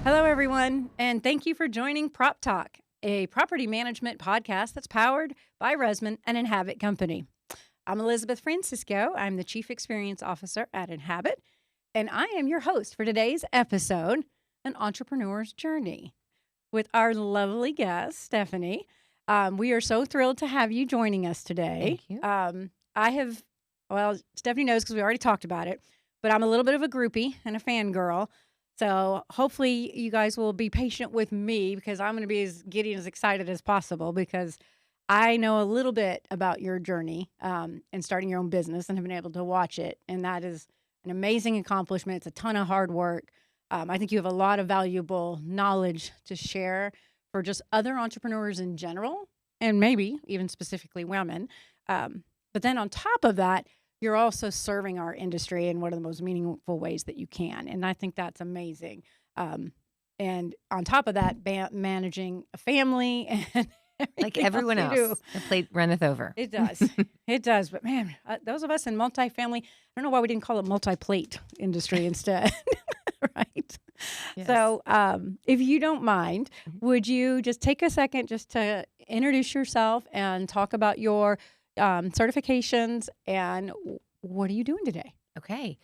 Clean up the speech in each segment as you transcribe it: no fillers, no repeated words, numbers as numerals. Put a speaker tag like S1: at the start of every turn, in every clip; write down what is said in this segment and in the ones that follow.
S1: Hello, everyone, and thank you for joining Prop Talk, a property management podcast that's powered by Resman and Inhabit Company. I'm Elizabeth Francisco. I'm the Chief Experience Officer at Inhabit, and I am your host for today's episode, An Entrepreneur's Journey, with our lovely guest, Stephanie. We are so thrilled to have you joining us today.
S2: Thank you.
S1: Stephanie knows because we already talked about it, but I'm a little bit of a groupie and a fangirl. So hopefully you guys will be patient with me because I'm going to be as giddy and as excited as possible because I know a little bit about your journey in starting your own business and have been able to watch it. And that is an amazing accomplishment. It's a ton of hard work. I think you have a lot of valuable knowledge to share for just other entrepreneurs in general, and maybe even specifically women. But then on top of that, you're also serving our industry in one of the most meaningful ways that you can. And I think that's amazing. And on top of that, managing a family and
S2: Like everyone else, the plate runneth over.
S1: It does. It does. But man, those of us in multifamily, I don't know why we didn't call it multi-plate industry instead. Right?
S2: Yes.
S1: So if you don't mind, would you just take a second just to introduce yourself and talk about your certifications and what are you doing today?
S2: Okay.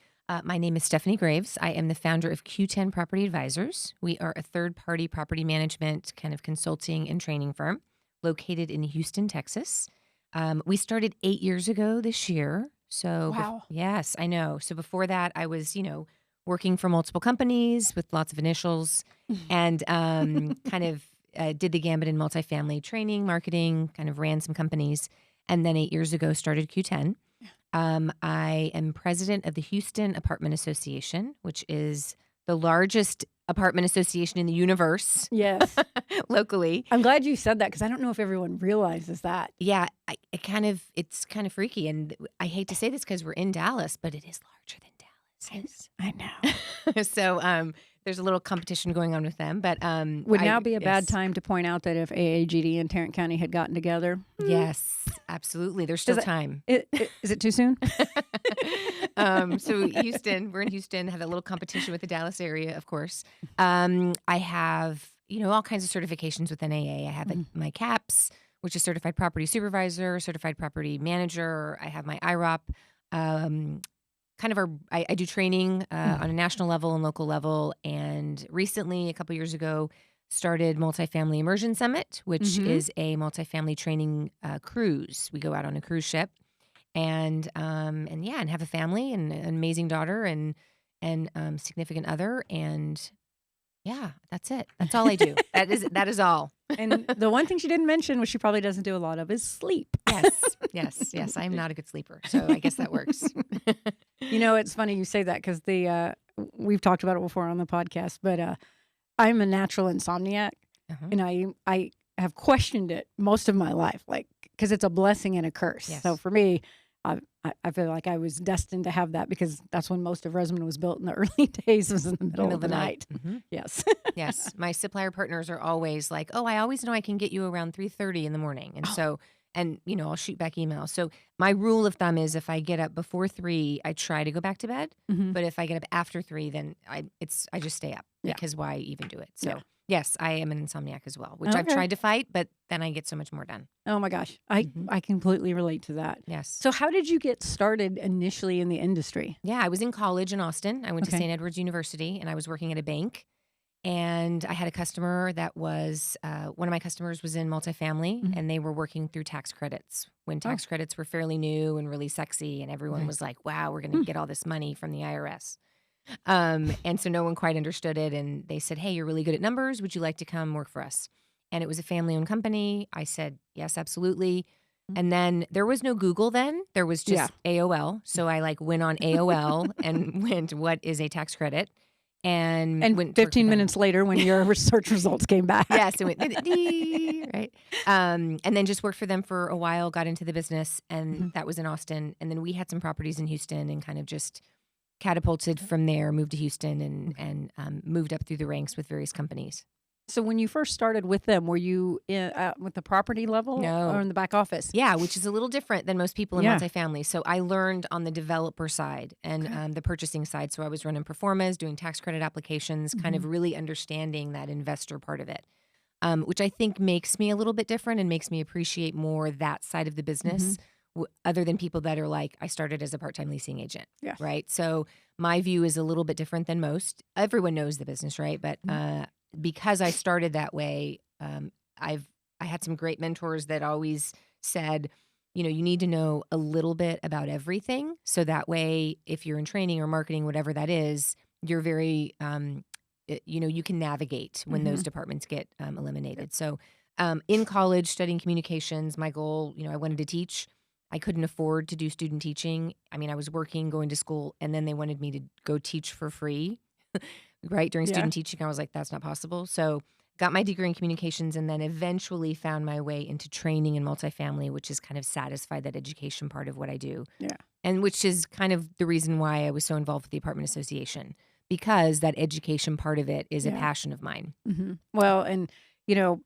S2: My name is Stephanie Graves. I am the founder of Q10 Property Advisors. We are a third-party property management kind of consulting and training firm located in Houston, Texas. We started 8 years ago this year. So
S1: Wow.
S2: yes, I know. So before that, I was, working for multiple companies with lots of initials and kind of did the gambit in multifamily training, marketing, kind of ran some companies. And then 8 years ago, started Q10. I am president of the Houston Apartment Association, which is the largest apartment association in the universe.
S1: Yes.
S2: Locally.
S1: I'm glad you said that because I don't know if everyone realizes that.
S2: Yeah, it's kind of freaky. And I hate to say this because we're in Dallas, but it is larger than Dallas is.
S1: I know.
S2: So there's a little competition going on with them. But
S1: Would now be a bad time to point out that if AAGD and Tarrant County had gotten together?
S2: Yes, absolutely. There's still time.
S1: Is it too soon?
S2: So Houston, we're in Houston, have a little competition with the Dallas area, of course. I have, all kinds of certifications with NAA. I have my CAPS, which is Certified Property Supervisor, Certified Property Manager. I have my IROP. I do training on a national level and local level. And recently, a couple years ago, started Multifamily Immersion Summit, which is a multifamily training cruise. We go out on a cruise ship and have a family and an amazing daughter and significant other. And yeah, that's it. That's all I do. That is all.
S1: And the one thing she didn't mention, which she probably doesn't do a lot of, is sleep.
S2: Yes. I'm not a good sleeper, so I guess that works.
S1: It's funny you say that because we've talked about it before on the podcast, but I'm a natural insomniac, and I have questioned it most of my life, because it's a blessing and a curse.
S2: Yes.
S1: So for me, I feel like I was destined to have that because that's when most of Resman was built in the early days, was in the middle of the night.
S2: Mm-hmm.
S1: Yes.
S2: Yes. My supplier partners are always like, oh, I always know I can get you around 3:30 in the morning. And so, I'll shoot back emails. So my rule of thumb is if I get up before 3, I try to go back to bed. But if I get up after 3, then I just stay up because why even do it? So yes, I am an insomniac as well, which I've tried to fight, but then I get so much more done.
S1: Oh my gosh. I completely relate to that.
S2: Yes.
S1: So how did you get started initially in the industry?
S2: Yeah, I was in college in Austin. I went to St. Edward's University and I was working at a bank. And I had a customer that was, one of my customers was in multifamily and they were working through tax credits when tax credits were fairly new and really sexy. And everyone was like, wow, we're going to get all this money from the IRS. And so no one quite understood it. And they said, hey, you're really good at numbers. Would you like to come work for us? And it was a family-owned company. I said, yes, absolutely. And then there was no Google then. There was just AOL. So I went on AOL and went, what is a tax credit? And went
S1: 15 minutes later when your research results came back.
S2: Yes, it went, right? And then just worked for them for a while, got into the business, and that was in Austin. And then we had some properties in Houston and kind of just catapulted from there, moved to Houston and moved up through the ranks with various companies.
S1: So when you first started with them, were you with the property level or
S2: No.
S1: in the back office?
S2: Yeah, which is a little different than most people in
S1: Yeah.
S2: multifamily. So I learned on the developer side and
S1: Okay.
S2: the purchasing side. So I was running performas, doing tax credit applications, kind of
S1: Mhm.
S2: really understanding that investor part of it, which I think makes me a little bit different and makes me appreciate more that side of the business,
S1: Mhm.
S2: other than people that are like, I started as a part-time leasing agent,
S1: Yes.
S2: right? So my view is a little bit different than most. Everyone knows the business, right? But
S1: Mhm.
S2: because I started that way, I had some great mentors that always said, you need to know a little bit about everything. So that way, if you're in training or marketing, whatever that is, you're very, you can navigate when those
S1: Mhm.
S2: departments get
S1: Yep.
S2: eliminated. So in college, studying communications, my goal, I wanted to teach. I couldn't afford to do student teaching. I mean, I was working, going to school, and then they wanted me to go teach for free, right? During
S1: Yeah.
S2: student teaching, I was like, that's not possible. So got my degree in communications and then eventually found my way into training in multifamily, which is kind of satisfied that education part of what I do.
S1: Yeah.
S2: And which is kind of the reason why I was so involved with the apartment association, because that education part of it is a
S1: Yeah.
S2: passion of mine.
S1: Mhm. Well, and, you know,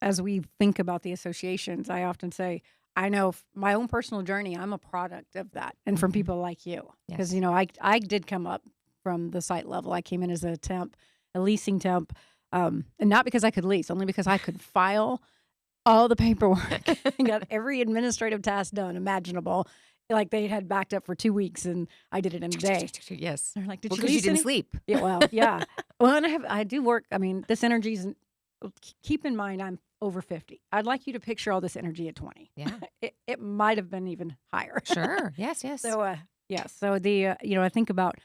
S1: as we think about the associations, I often say, I know my own personal journey, I'm a product of that and from
S2: Mhm.
S1: people like you. Because,
S2: Yes.
S1: I did come up from the site level. I came in as a temp, a leasing temp, and not because I could lease, only because I could file all the paperwork and got every administrative task done imaginable. Like they had backed up for 2 weeks and I did it in a day.
S2: Yes.
S1: They're like, "Did
S2: Well,
S1: you
S2: because you
S1: lease
S2: didn't
S1: any?"
S2: sleep.
S1: Yeah, well, yeah. Well, and I do work. I mean, this energy's keep in mind I'm over 50. I'd like you to picture all this energy at 20.
S2: Yeah.
S1: It might have been even higher.
S2: Sure. Yes. Yes.
S1: So, yeah. So I think about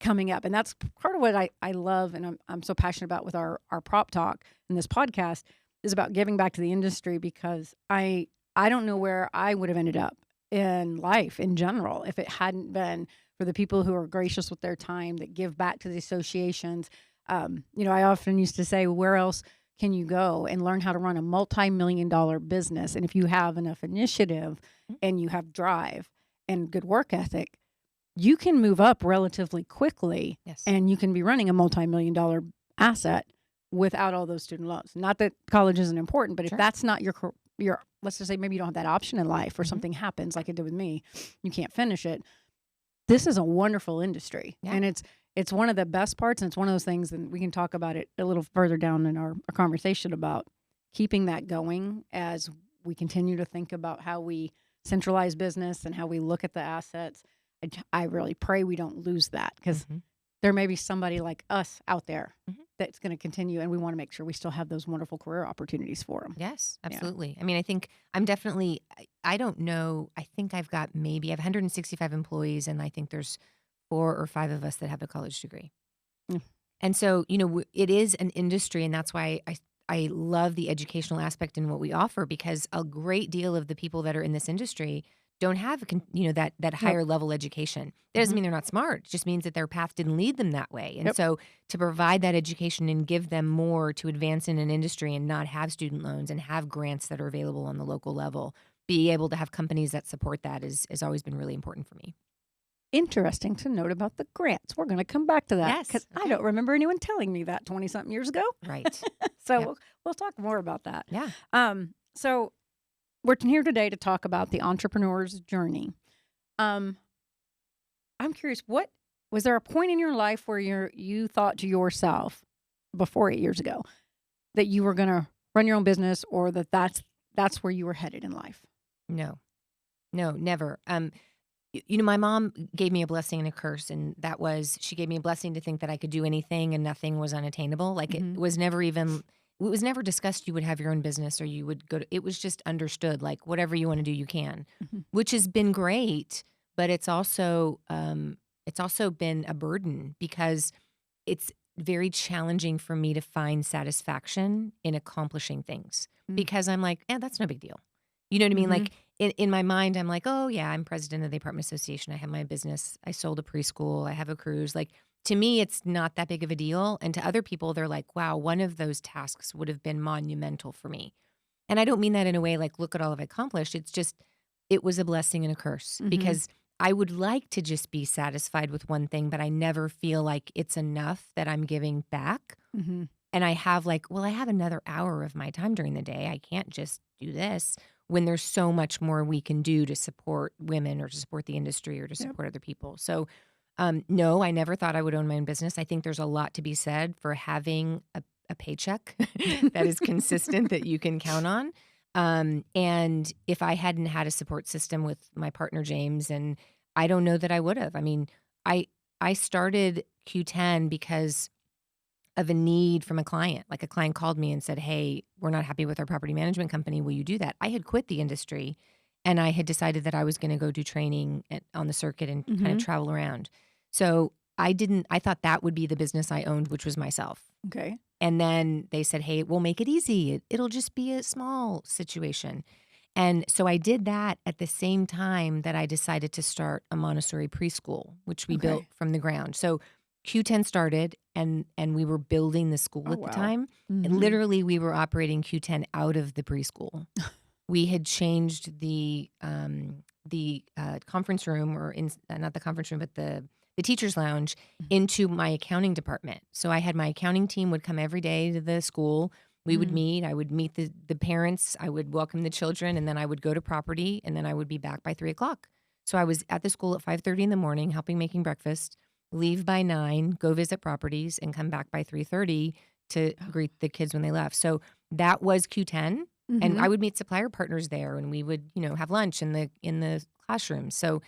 S1: coming up, and that's part of what I love, and I'm so passionate about with our prop talk and this podcast is about giving back to the industry because I don't know where I would have ended up in life in general if it hadn't been for the people who are gracious with their time that give back to the associations. I often used to say, where else can you go and learn how to run a multi-million-dollar business? And if you have enough initiative
S2: Mhm.
S1: and you have drive and good work ethic, you can move up relatively quickly
S2: Yes.
S1: and you can be running a multi-million-dollar asset without all those student loans. Not that college isn't important, but if
S2: Sure.
S1: that's not your let's just say maybe you don't have that option in life or
S2: Mhm.
S1: something happens like it did with me, you can't finish it. This is a wonderful industry.
S2: Yeah.
S1: And it's one of the best parts and it's one of those things, and we can talk about it a little further down in our conversation about keeping that going as we continue to think about how we centralize business and how we look at the assets. I really pray we don't lose that because
S2: Mhm.
S1: there may be somebody like us out there
S2: Mhm.
S1: that's going to continue, and we want to make sure we still have those wonderful career opportunities for them.
S2: Yes,
S1: Yeah.
S2: absolutely. I mean, I think I'm definitely, I don't know. I think I have 165 employees, and I think there's 4 or 5 of us that have a college degree.
S1: Mm.
S2: And so, it is an industry, and that's why I love the educational aspect in what we offer, because a great deal of the people that are in this industry don't have that
S1: Yep.
S2: higher level education. That doesn't
S1: Mhm.
S2: mean they're not smart. It just means that their path didn't lead them that way. And
S1: Yep.
S2: so to provide that education and give them more to advance in an industry and not have student loans and have grants that are available on the local level, be able to have companies that support that has always been really important for me.
S1: Interesting to note about the grants. We're going to come back to that
S2: Yes.
S1: because I
S2: Okay.
S1: don't remember anyone telling me that 20 something years ago.
S2: Right.
S1: So
S2: Yep.
S1: we'll talk more about that.
S2: Yeah.
S1: So we're here today to talk about the entrepreneur's journey. Um, I'm curious, what was there a point in your life where you thought to yourself before 8 years ago that you were going to run your own business or that's where you were headed in life?
S2: No. No, never. My mom gave me a blessing and a curse, and that was she gave me a blessing to think that I could do anything and nothing was unattainable. Like
S1: Mhm.
S2: it was never discussed you would have your own business or you would it was just understood, like whatever you want to do, you can,
S1: Mhm.
S2: which has been great, but it's also been a burden because it's very challenging for me to find satisfaction in accomplishing things
S1: Mm.
S2: because I'm like, that's no big deal. You know what I mean?
S1: Mhm.
S2: Like in my mind, I'm like, oh yeah, I'm president of the apartment association. I have my business. I sold a preschool. I have a cruise. Like to me, it's not that big of a deal. And to other people, they're like, wow, one of those tasks would have been monumental for me. And I don't mean that in a way like, look at all I've accomplished. It's just, it was a blessing and a curse
S1: Mhm.
S2: because I would like to just be satisfied with one thing, but I never feel like it's enough that I'm giving back.
S1: Mhm.
S2: and I have like, well, I have another hour of my time during the day. I can't just do this when there's so much more we can do to support women or to support the industry or to support other people. So, no, I never thought I would own my own business. I think there's a lot to be said for having a paycheck that is consistent that you can count on. And if I hadn't had a support system with my partner, James, and I don't know that I would have. I mean, I started Q10 because of a need from a client. Like a client called me and said, hey, we're not happy with our property management company. Will you do that? I had quit the industry and I had decided that I was going to go do training on the circuit and kind of travel around. So I thought that would be the business I owned, which was myself.
S1: Okay.
S2: And then they said, hey, we'll make it easy. It'll just be a small situation. And so I did that at the same time that I decided to start a Montessori preschool, which we built from the ground. So Q10 started and we were building the school at the time. And literally we were operating Q10 out of the preschool. We had changed the conference room, or not the conference room, but the teacher's lounge into my accounting department. So I had my accounting team would come every day to the school. We would meet. I would meet the parents. I would welcome the children, and then I would go to property, and then I would be back by 3:00. So I was at the school at 5:30 in the morning, helping making breakfast, leave by 9, go visit properties, and come back by 3:30 to greet the kids when they left. So that was Q10, and I would meet supplier partners there, and we would, have lunch in the classroom. So,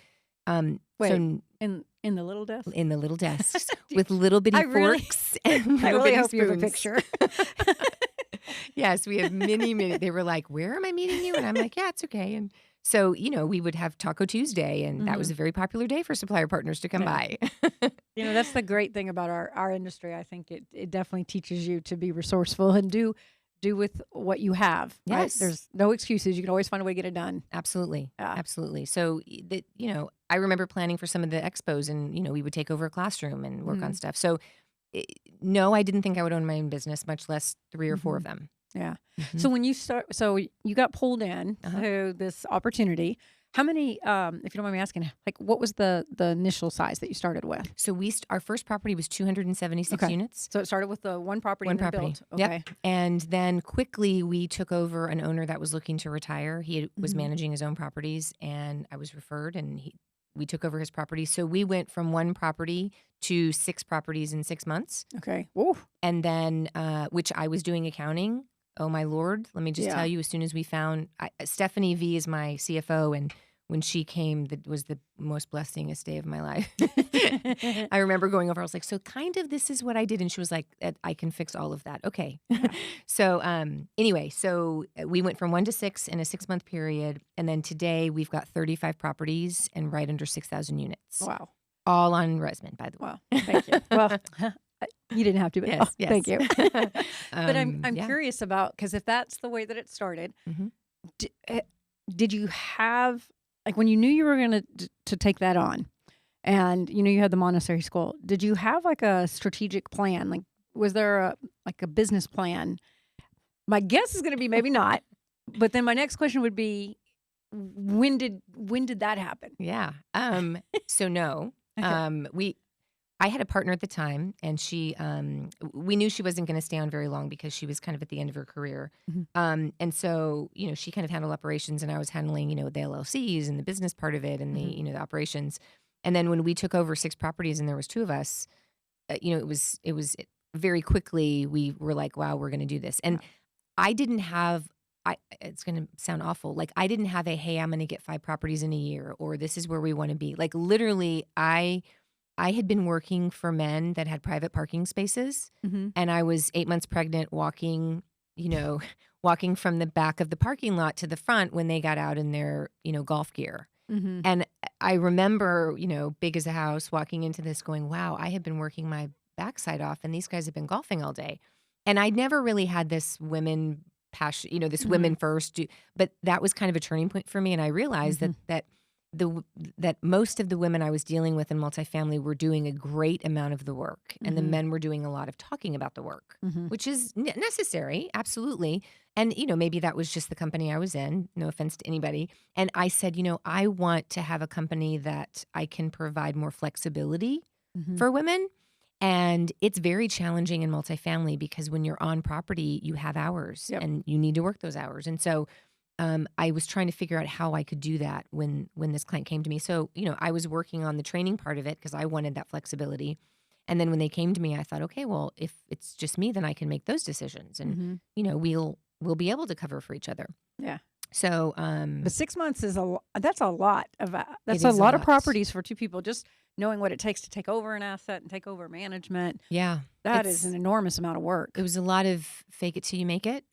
S1: in the little desk?
S2: In the little desks with little bitty forks and
S1: I
S2: little
S1: really
S2: bitty
S1: hope you have a
S2: spoons.
S1: picture.
S2: Yes, we have many. They were like, where am I meeting you? And I'm like, yeah, it's okay. And so, we would have Taco Tuesday, and that was a very popular day for supplier partners to come by.
S1: That's the great thing about our industry. I think it definitely teaches you to be resourceful and do with what you have. Right?
S2: Yes.
S1: There's no excuses. You can always find a way to get it done.
S2: Absolutely.
S1: Yeah.
S2: Absolutely. So, I remember planning for some of the expos, and, we would take over a classroom and work on stuff. So, no, I didn't think I would own my own business, much less 3 or 4 of them.
S1: Yeah. So when you you got pulled in to this opportunity. How many, if you don't mind me asking, like what was the initial size that you started with?
S2: So our first property was 276 units.
S1: So it started with the one property and then built.
S2: Yep.
S1: Okay.
S2: And then quickly we took over an owner that was looking to retire. He was managing his own properties, and I was referred, and we took over his property. So we went from 1 property to 6 properties in 6 months.
S1: Okay. Ooh.
S2: And then, which I was doing accounting. Oh my Lord. Let me just tell you, as soon as we found, Stephanie V is my CFO, and when she came, that was the most blessingest day of my life. I remember going over, I was like, so kind of this is what I did. And she was like, I can fix all of that. Okay.
S1: Yeah.
S2: So anyway, so we went from 1 to 6 in a 6-month period. And then today we've got 35 properties and right under 6,000 units.
S1: Wow.
S2: All on Resman, by the way.
S1: Wow. Thank you. Well, you didn't have to, but
S2: yes.
S1: thank you. But I'm
S2: yeah.
S1: curious about, because if that's the way that it started, did you have, like when you knew you were going to take that on, and you had the Montessori school, did you have like a strategic plan? Like, was there a business plan? My guess is going to be maybe not. But then my next question would be, when did that happen?
S2: Yeah. So no. I had a partner at the time, and she, we knew she wasn't going to stay on very long because she was kind of at the end of her career. And so, she kind of handled operations, and I was handling, the LLCs and the business part of it and the, the operations. And then when we took over 6 properties and there was 2 of us, it was very quickly, we were like, wow, we're going to do this. And I didn't have, it's going to sound awful. Like I didn't have hey, I'm going to get 5 properties in a year, or this is where we want to be. Like literally I had been working for men that had private parking spaces, and I was 8 months pregnant walking from the back of the parking lot to the front when they got out in their, golf gear. And I remember, big as a house, walking into this going, wow, I have been working my backside off, and these guys have been golfing all day. And I'd never really had this women passion, this women first, but that was kind of a turning point for me. And I realized that most of the women I was dealing with in multifamily were doing a great amount of the work, and the men were doing a lot of talking about the work, which is necessary, absolutely. And, maybe that was just the company I was in, no offense to anybody. And I said, I want to have a company that I can provide more flexibility for women. And it's very challenging in multifamily because when you're on property, you have hours
S1: Yep.
S2: and you need to work those hours. And so I was trying to figure out how I could do that when this client came to me. So, I was working on the training part of it because I wanted that flexibility. And then when they came to me, I thought, okay, well, if it's just me, then I can make those decisions, and we'll be able to cover for each other.
S1: Yeah.
S2: So,
S1: But 6 months is that's a lot of that's
S2: It
S1: a
S2: is a
S1: lot of
S2: lot.
S1: properties for two people. Just knowing what it takes to take over an asset and take over management,
S2: yeah,
S1: that is an enormous amount of work.
S2: it was a lot of fake it till you make it.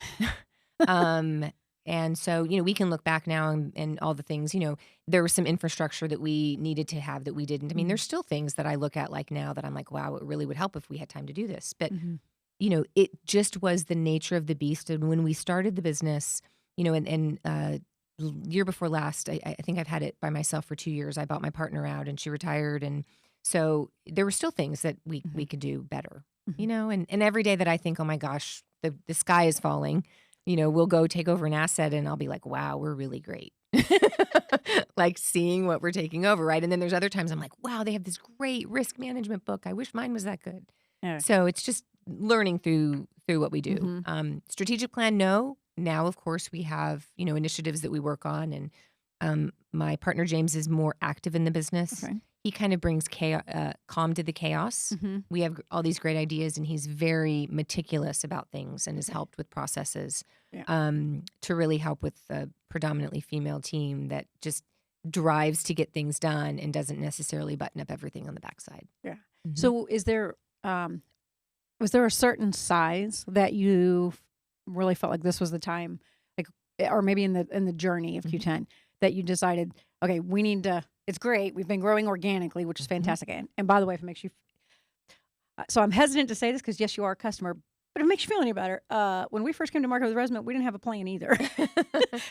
S2: And so, we can look back now and all the things, there was some infrastructure that we needed to have that we didn't. I mean, there's still things that I look at like now that I'm like, wow, it really would help if we had time to do this. But,
S1: Mhm.
S2: It just was the nature of the beast. And when we started the business, year before last, I think I've had it by myself for 2 years. I bought my partner out and she retired. And so there were still things that we could do better,
S1: Mhm.
S2: and every day that I think, oh my gosh, the sky is falling, we'll go take over an asset and I'll be like, wow, we're really great. Like seeing what we're taking over, right? And then there's other times I'm like, wow, they have this great risk management book. I wish mine was that good.
S1: Yeah.
S2: So it's just learning through what we do.
S1: Mhm.
S2: Strategic plan, no. Now, of course, we have, initiatives that we work on. And my partner, James, is more active in the business.
S1: Okay.
S2: He kind of brings calm to the chaos.
S1: Mhm.
S2: We have all these great ideas, and he's very meticulous about things and has
S1: Okay.
S2: helped with processes
S1: Yeah.
S2: to really help with a predominantly female team that just drives to get things done and doesn't necessarily button up everything on the backside.
S1: Yeah.
S2: Mhm.
S1: So was there a certain size that you really felt like this was the time, like, or maybe in the journey of
S2: Mhm.
S1: Q10 that you decided, okay, we need to, it's great. We've been growing organically, which is fantastic. And by the way, if it makes you, so I'm hesitant to say this because yes, you are a customer, but if it makes you feel any better, when we first came to market with Resonant, we didn't have a plan either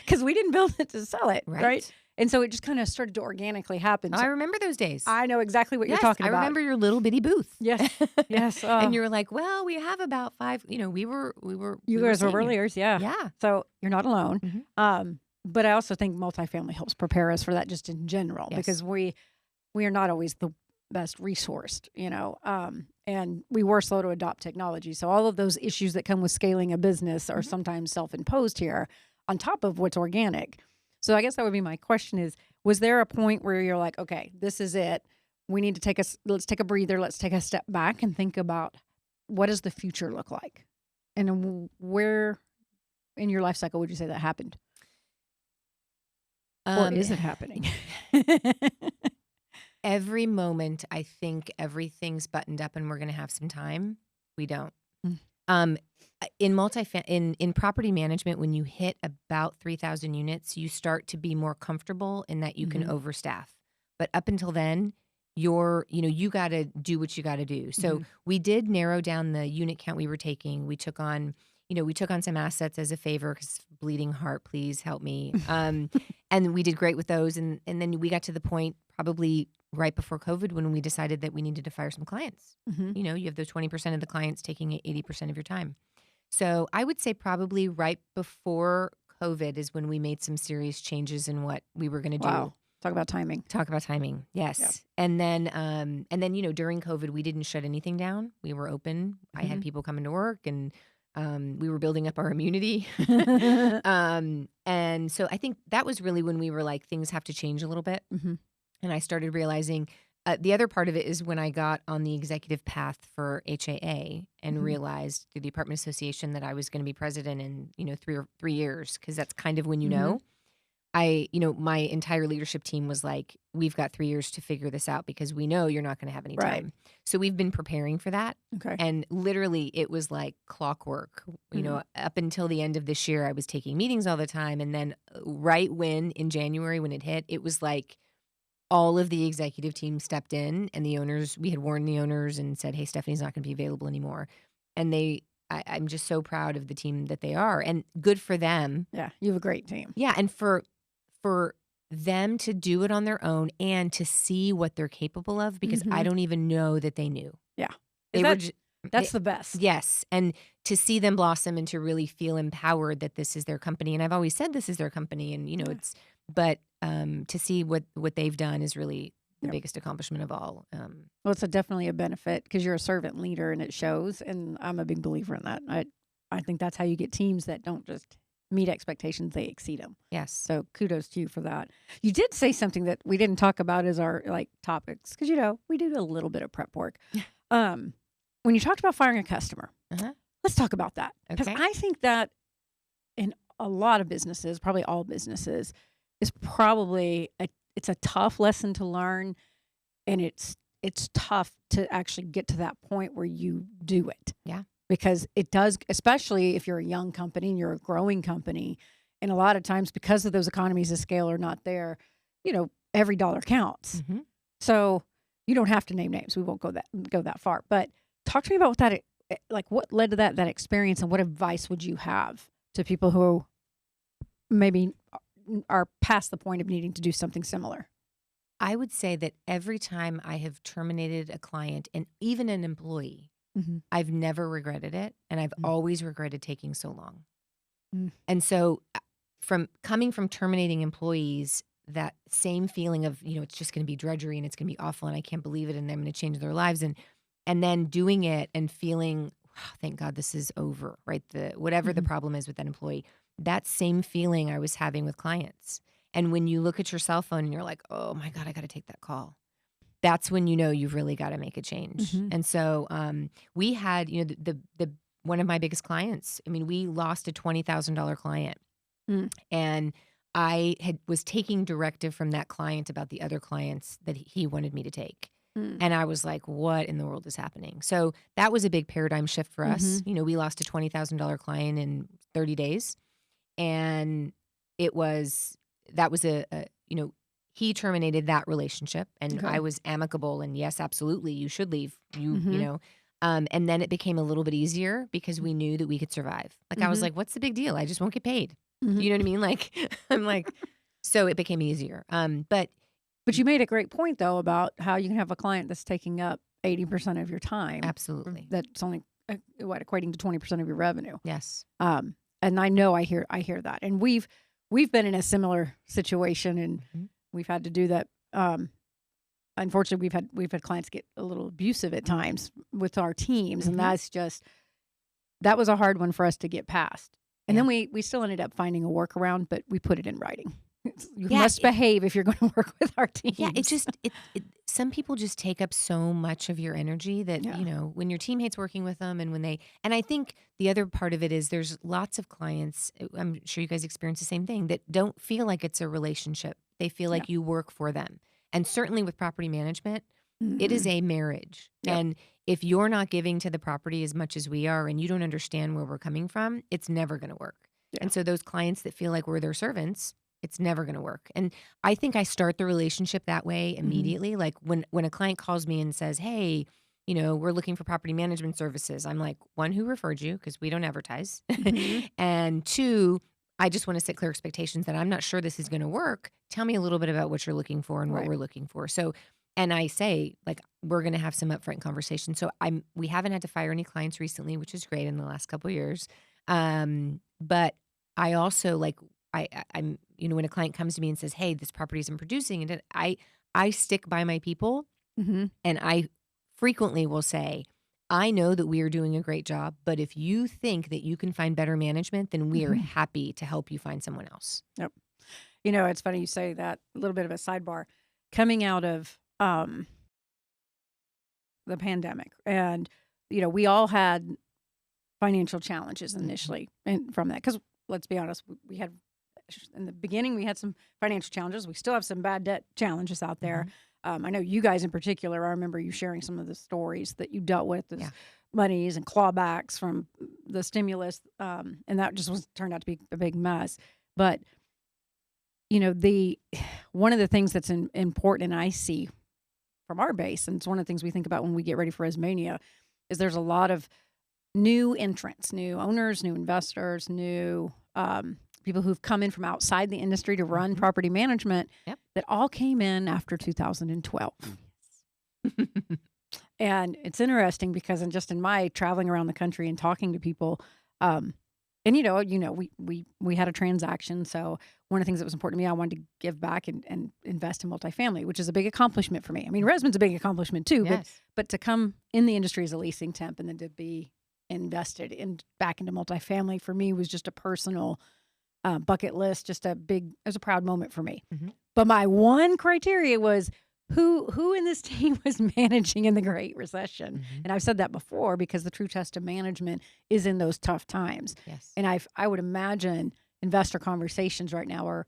S1: because we didn't build it to sell it. Right.
S2: Right.
S1: And so it just kind of started to organically happen.
S2: Oh,
S1: So
S2: I remember those days.
S1: I know exactly what you're
S2: Yes,
S1: talking
S2: I
S1: about.
S2: remember your little bitty booth.
S1: Yes. Yes.
S2: And you were like, well, we have about 5, we were
S1: You
S2: we
S1: guys were
S2: seeing you.
S1: earliers, yeah.
S2: Yeah.
S1: So you're not alone.
S2: Mhm.
S1: But I also think multifamily helps prepare us for that just in general
S2: Yes.
S1: because we are not always the best resourced, and we were slow to adopt technology. So all of those issues that come with scaling a business are
S2: Mhm.
S1: sometimes self-imposed here on top of what's organic. So I guess that would be my question is, was there a point where you're like, okay, this is it. We need to let's take a breather. Let's take a step back and think about what does the future look like? And where in your life cycle would you say that happened? Or
S2: Um,
S1: is it happening?
S2: every moment I think everything's buttoned up and we're going to have some time, we don't.
S1: Mm.
S2: Um, in property management, when you hit about 3,000 units, you start to be more comfortable in that you can
S1: Mhm.
S2: overstaff. But up until then, you got to do what you got to do. So
S1: Mhm.
S2: we did narrow down the unit count we were taking. We took on, some assets as a favor because bleeding heart, please help me. And we did great with those. And then we got to the point probably right before COVID when we decided that we needed to fire some clients.
S1: Mhm.
S2: You have those 20% of the clients taking 80% of your time. So I would say probably right before COVID is when we made some serious changes in what we were going to do.
S1: Wow. Talk about timing.
S2: Talk about timing.
S1: Yeah.
S2: Yes. And then, during COVID, we didn't shut anything down. We were open. I had
S1: Mhm.
S2: people coming to work and we were building up our immunity. And so I think that was really when we were like, things have to change a little bit.
S1: Mhm.
S2: And I started realizing the other part of it is when I got on the executive path for HAA and
S1: Mhm.
S2: realized through the Apartment Association that I was going to be president in, 3 years, because that's kind of when
S1: Mhm.
S2: my entire leadership team was like, we've got 3 years to figure this out because we know you're not going to have any
S1: Right.
S2: time. So we've been preparing for that.
S1: Okay.
S2: And literally it was like clockwork, up until the end of this year, I was taking meetings all the time. And then right in January, when it hit, it was like, all of the executive team stepped in and the owners, we had warned the owners and said, hey, Stephanie's not going to be available anymore. And I'm just so proud of the team that they are and good for them.
S1: Yeah. You have a great team.
S2: Yeah. And for them to do it on their own and to see what they're capable of, because I
S1: Mhm.
S2: don't even know that they knew.
S1: Yeah.
S2: They were just,
S1: That's the best.
S2: yes. And to see them blossom and to really feel empowered that this is their company. And I've always said this is their company and,
S1: Yeah.
S2: but to see what they've done is really the biggest accomplishment of all.
S1: Well, it's definitely a benefit because you're a servant leader and it shows. And I'm a big believer in that. I think that's how you get teams that don't just meet expectations, they exceed them.
S2: Yes.
S1: So kudos to you for that. You did say something that we didn't talk about as our topics because, we do a little bit of prep work. When you talked about firing a customer, let's talk about that. Because I think that in a lot of businesses, probably all businesses, is probably it's a tough lesson to learn, and it's tough to actually get to that point where you do it.
S2: Yeah.
S1: Because it does, especially if you're a young company and you're a growing company, and a lot of times because of those economies of scale are not there, every dollar counts.
S2: Mm-hmm.
S1: So you don't have to name names. We won't go that far. But talk to me about what that, what led to that experience, and what advice would you have to people who maybe are past the point of needing to do something similar?
S2: I would say that every time I have terminated a client and even an employee, I've never regretted it, and I've always regretted taking so long. And so coming from terminating employees, that same feeling of, it's just going to be drudgery and it's going to be awful and I can't believe it and I'm going to change their lives. And then doing it and feeling, wow, thank God this is over, right? Whatever the problem is with that employee, that same feeling I was having with clients. And when you look at your cell phone and you're like, oh my God, I got to take that call. That's when you've really got to make a change. And so we had, the one of my biggest clients. I mean, we lost a $20,000 client, and I was taking directive from that client about the other clients that he wanted me to take. And I was like, what in the world is happening? So that was a big paradigm shift for us. We lost a $20,000 client in 30 days, and that was he terminated that relationship, and I was amicable and yes, absolutely, you should leave. And then it became a little bit easier because we knew that we could survive. I was like, what's the big deal? I just won't get paid. You know what I mean? I'm like, so it became easier. But
S1: you made a great point though about how you can have a client that's taking up 80% of your time.
S2: Absolutely.
S1: That's only equating to 20% of your revenue.
S2: Yes.
S1: And I know I hear that, and we've been in a similar situation, and we've had to do that. Unfortunately, we've had clients get a little abusive at times with our teams, and that was a hard one for us to get past. And then we still ended up finding a workaround, but we put it in writing. You must behave if you're going to work with our team.
S2: Yeah, some people just take up so much of your energy that, when your team hates working with them, and I think the other part of it is there's lots of clients, I'm sure you guys experience the same thing, that don't feel like it's a relationship. They feel like you work for them. And certainly with property management, it is a marriage. Yep. And if you're not giving to the property as much as we are, and you don't understand where we're coming from, it's never going to work. Yeah. And so those clients that feel like we're their servants, it's never going to work. And I think I start the relationship that way immediately. Like when a client calls me and says, hey, we're looking for property management services. I'm like, one, who referred you? Because we don't advertise. And two, I just want to set clear expectations that I'm not sure this is going to work. Tell me a little bit about what you're looking for and what we're looking for. So, and I say, we're going to have some upfront conversations. So we haven't had to fire any clients recently, which is great in the last couple of years. But I also I'm when a client comes to me and says, hey, this property isn't producing, and I stick by my people, and I frequently will say, I know that we are doing a great job, but if you think that you can find better management, then we are happy to help you find someone else.
S1: Yep. It's funny you say that. A little bit of a sidebar. Coming out of the pandemic, and we all had financial challenges initially, and from that, because let's be honest, we had in the beginning we had some financial challenges. We still have some bad debt challenges out there. I know you guys in particular, I remember you sharing some of the stories that you dealt with, the monies and clawbacks from the stimulus, and that just turned out to be a big mess. But, one of the things that's important, and I see from our base, and it's one of the things we think about when we get ready for Ismania, is there's a lot of new entrants, new owners, new investors, new people who've come in from outside the industry to run property management that all came in after 2012. And it's interesting because in my traveling around the country and talking to people, And we had a transaction. So one of the things that was important to me, I wanted to give back and invest in multifamily, which is a big accomplishment for me. I mean, Resmond's a big accomplishment too,
S2: Yes.
S1: but to come in the industry as a leasing temp and then to be invested back into multifamily for me was just a personal bucket list, it was a proud moment for me.
S2: Mm-hmm.
S1: But my one criteria was who in this team was managing in the Great Recession.
S2: Mm-hmm.
S1: And I've said that before because the true test of management is in those tough times.
S2: Yes.
S1: And I would imagine investor conversations right now are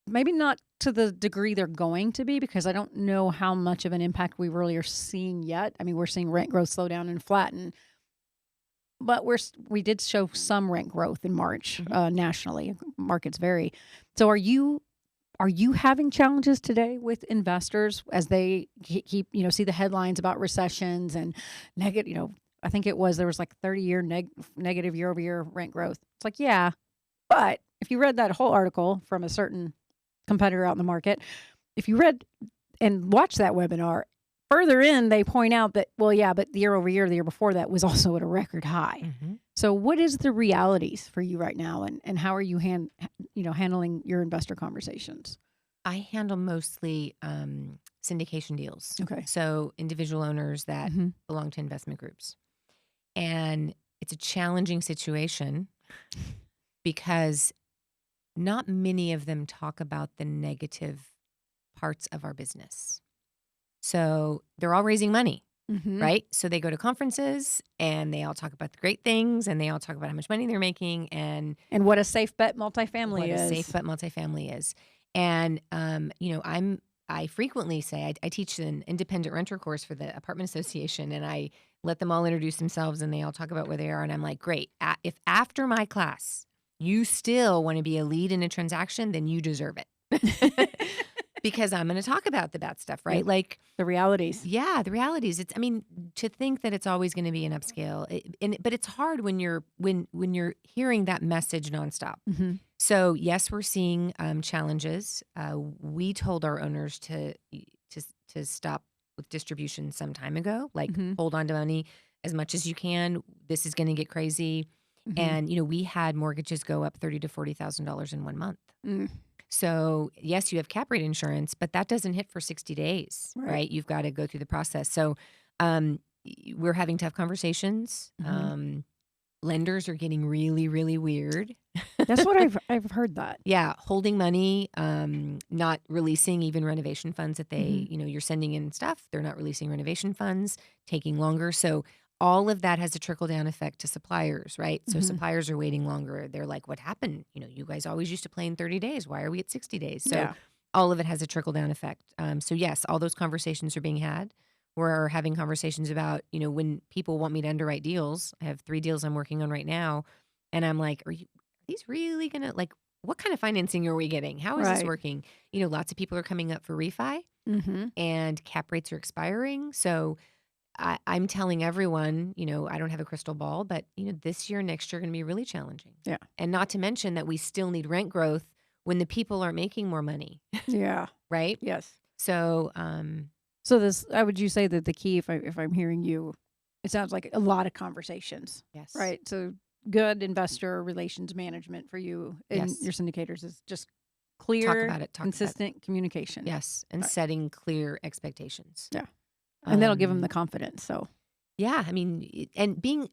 S1: maybe not to the degree they're going to be, because I don't know how much of an impact we really are seeing yet. I mean, we're seeing rent growth slow down and flatten, but we did show some rent growth in March nationally. Markets vary. So are you having challenges today with investors as they keep, see the headlines about recessions and negative, I think there was like 30-year negative year-over-year rent growth. It's like, yeah, but if you read that whole article from a certain competitor out in the market, if you read and watched that webinar, further in, they point out that, well, yeah, but the year-over-year, the year before that was also at a record high.
S2: Mm-hmm.
S1: So what is the realities for you right now, and how are you handling your investor conversations?
S2: I handle mostly syndication deals.
S1: Okay.
S2: So individual owners that belong to investment groups. And it's a challenging situation because not many of them talk about the negative parts of our business. So they're all raising money, right? So they go to conferences and they all talk about the great things and they all talk about how much money they're making and
S1: what a safe bet multifamily is.
S2: What a safe bet multifamily is. And, I frequently say, I teach an independent renter course for the apartment association, and I let them all introduce themselves and they all talk about where they are. And I'm like, great. If after my class, you still want to be a lead in a transaction, then you deserve it. Because I'm going to talk about the bad stuff, right?
S1: Yep.
S2: Like
S1: the realities.
S2: Yeah, the realities. To think that it's always going to be an upscale, but it's hard when you're hearing that message nonstop.
S1: Mm-hmm.
S2: So yes, we're seeing challenges. We told our owners to stop with distribution some time ago. Like hold on to money as much as you can. This is going to get crazy. And we had mortgages go up $30,000 to $40,000 in 1 month. So yes, you have cap rate insurance, but that doesn't hit for 60 days, right? You've got to go through the process. So we're having tough conversations. Lenders are getting really, really weird.
S1: That's what I've heard that.
S2: Yeah, holding money, not releasing even renovation funds that they, you're sending in stuff. They're not releasing renovation funds, taking longer. So all of that has a trickle-down effect to suppliers, right? So suppliers are waiting longer. They're like, what happened? You guys always used to play in 30 days. Why are we at 60 days? So all of it has a trickle-down effect. So yes, all those conversations are being had. We're having conversations about, when people want me to underwrite deals. I have 3 deals I'm working on right now. And I'm like, are these really going to, what kind of financing are we getting? How is this working? Lots of people are coming up for refi and cap rates are expiring. So I'm telling everyone, I don't have a crystal ball, but, this year, next year are going to be really challenging.
S1: Yeah.
S2: And not to mention that we still need rent growth when the people aren't making more money.
S1: Yeah.
S2: Right?
S1: Yes.
S2: So,
S1: would you say that the key, if I'm hearing you, it sounds like a lot of conversations.
S2: Yes.
S1: Right. So good investor relations management for you and your syndicators is just clear,
S2: talk about it,
S1: consistent communication.
S2: Yes. And setting clear expectations.
S1: Yeah. And that'll give them the confidence. So,
S2: yeah, and being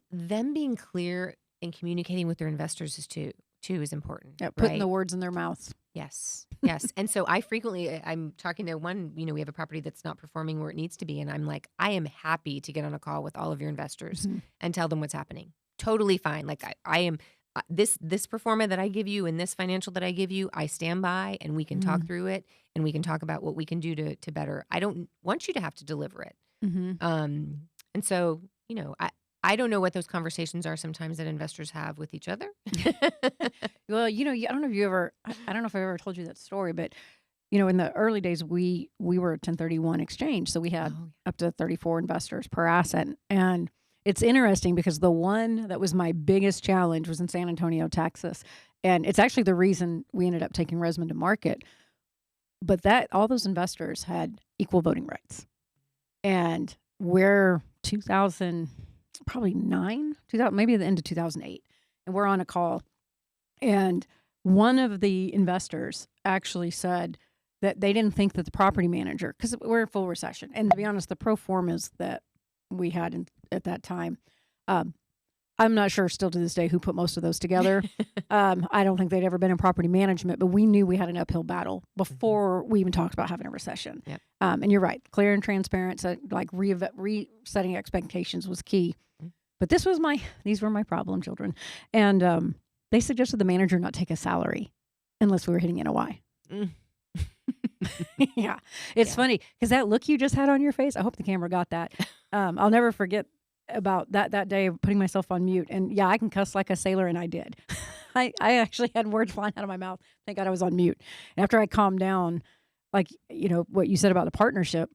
S2: clear and communicating with their investors too is important.
S1: Yeah, putting the words in their mouths.
S2: Yes. And so I'm talking to one, we have a property that's not performing where it needs to be. And I'm like, I am happy to get on a call with all of your investors and tell them what's happening. Totally fine. Like I am, this performa that I give you and this financial that I give you, I stand by and we can talk through it and we can talk about what we can do to better. I don't want you to have to deliver it. And so, I don't know what those conversations are sometimes that investors have with each other.
S1: Well, I don't know if I don't know if I've ever told you that story, but in the early days, we were a 1031 exchange. So we had up to 34 investors per asset. And it's interesting because the one that was my biggest challenge was in San Antonio, Texas. And it's actually the reason we ended up taking Resmond to market. But all those investors had equal voting rights. And we're 2009, maybe the end of 2008. and we're on a call. And one of the investors actually said that they didn't think that the property manager, because we're in full recession. And to be honest, the pro formas that we had at that time, I'm not sure still to this day who put most of those together. I don't think they'd ever been in property management, but we knew we had an uphill battle before we even talked about having a recession.
S2: Yep.
S1: And you're right, clear and transparent, so like resetting expectations was key. But these were my problem children. And they suggested the manager not take a salary unless we were hitting NOI. Yeah. It's funny because that look you just had on your face, I hope the camera got that. I'll never forget about that day of putting myself on mute. And yeah, I can cuss like a sailor, and I did. I actually had words flying out of my mouth. Thank God I was on mute. And after I calmed down, like, what you said about the partnership,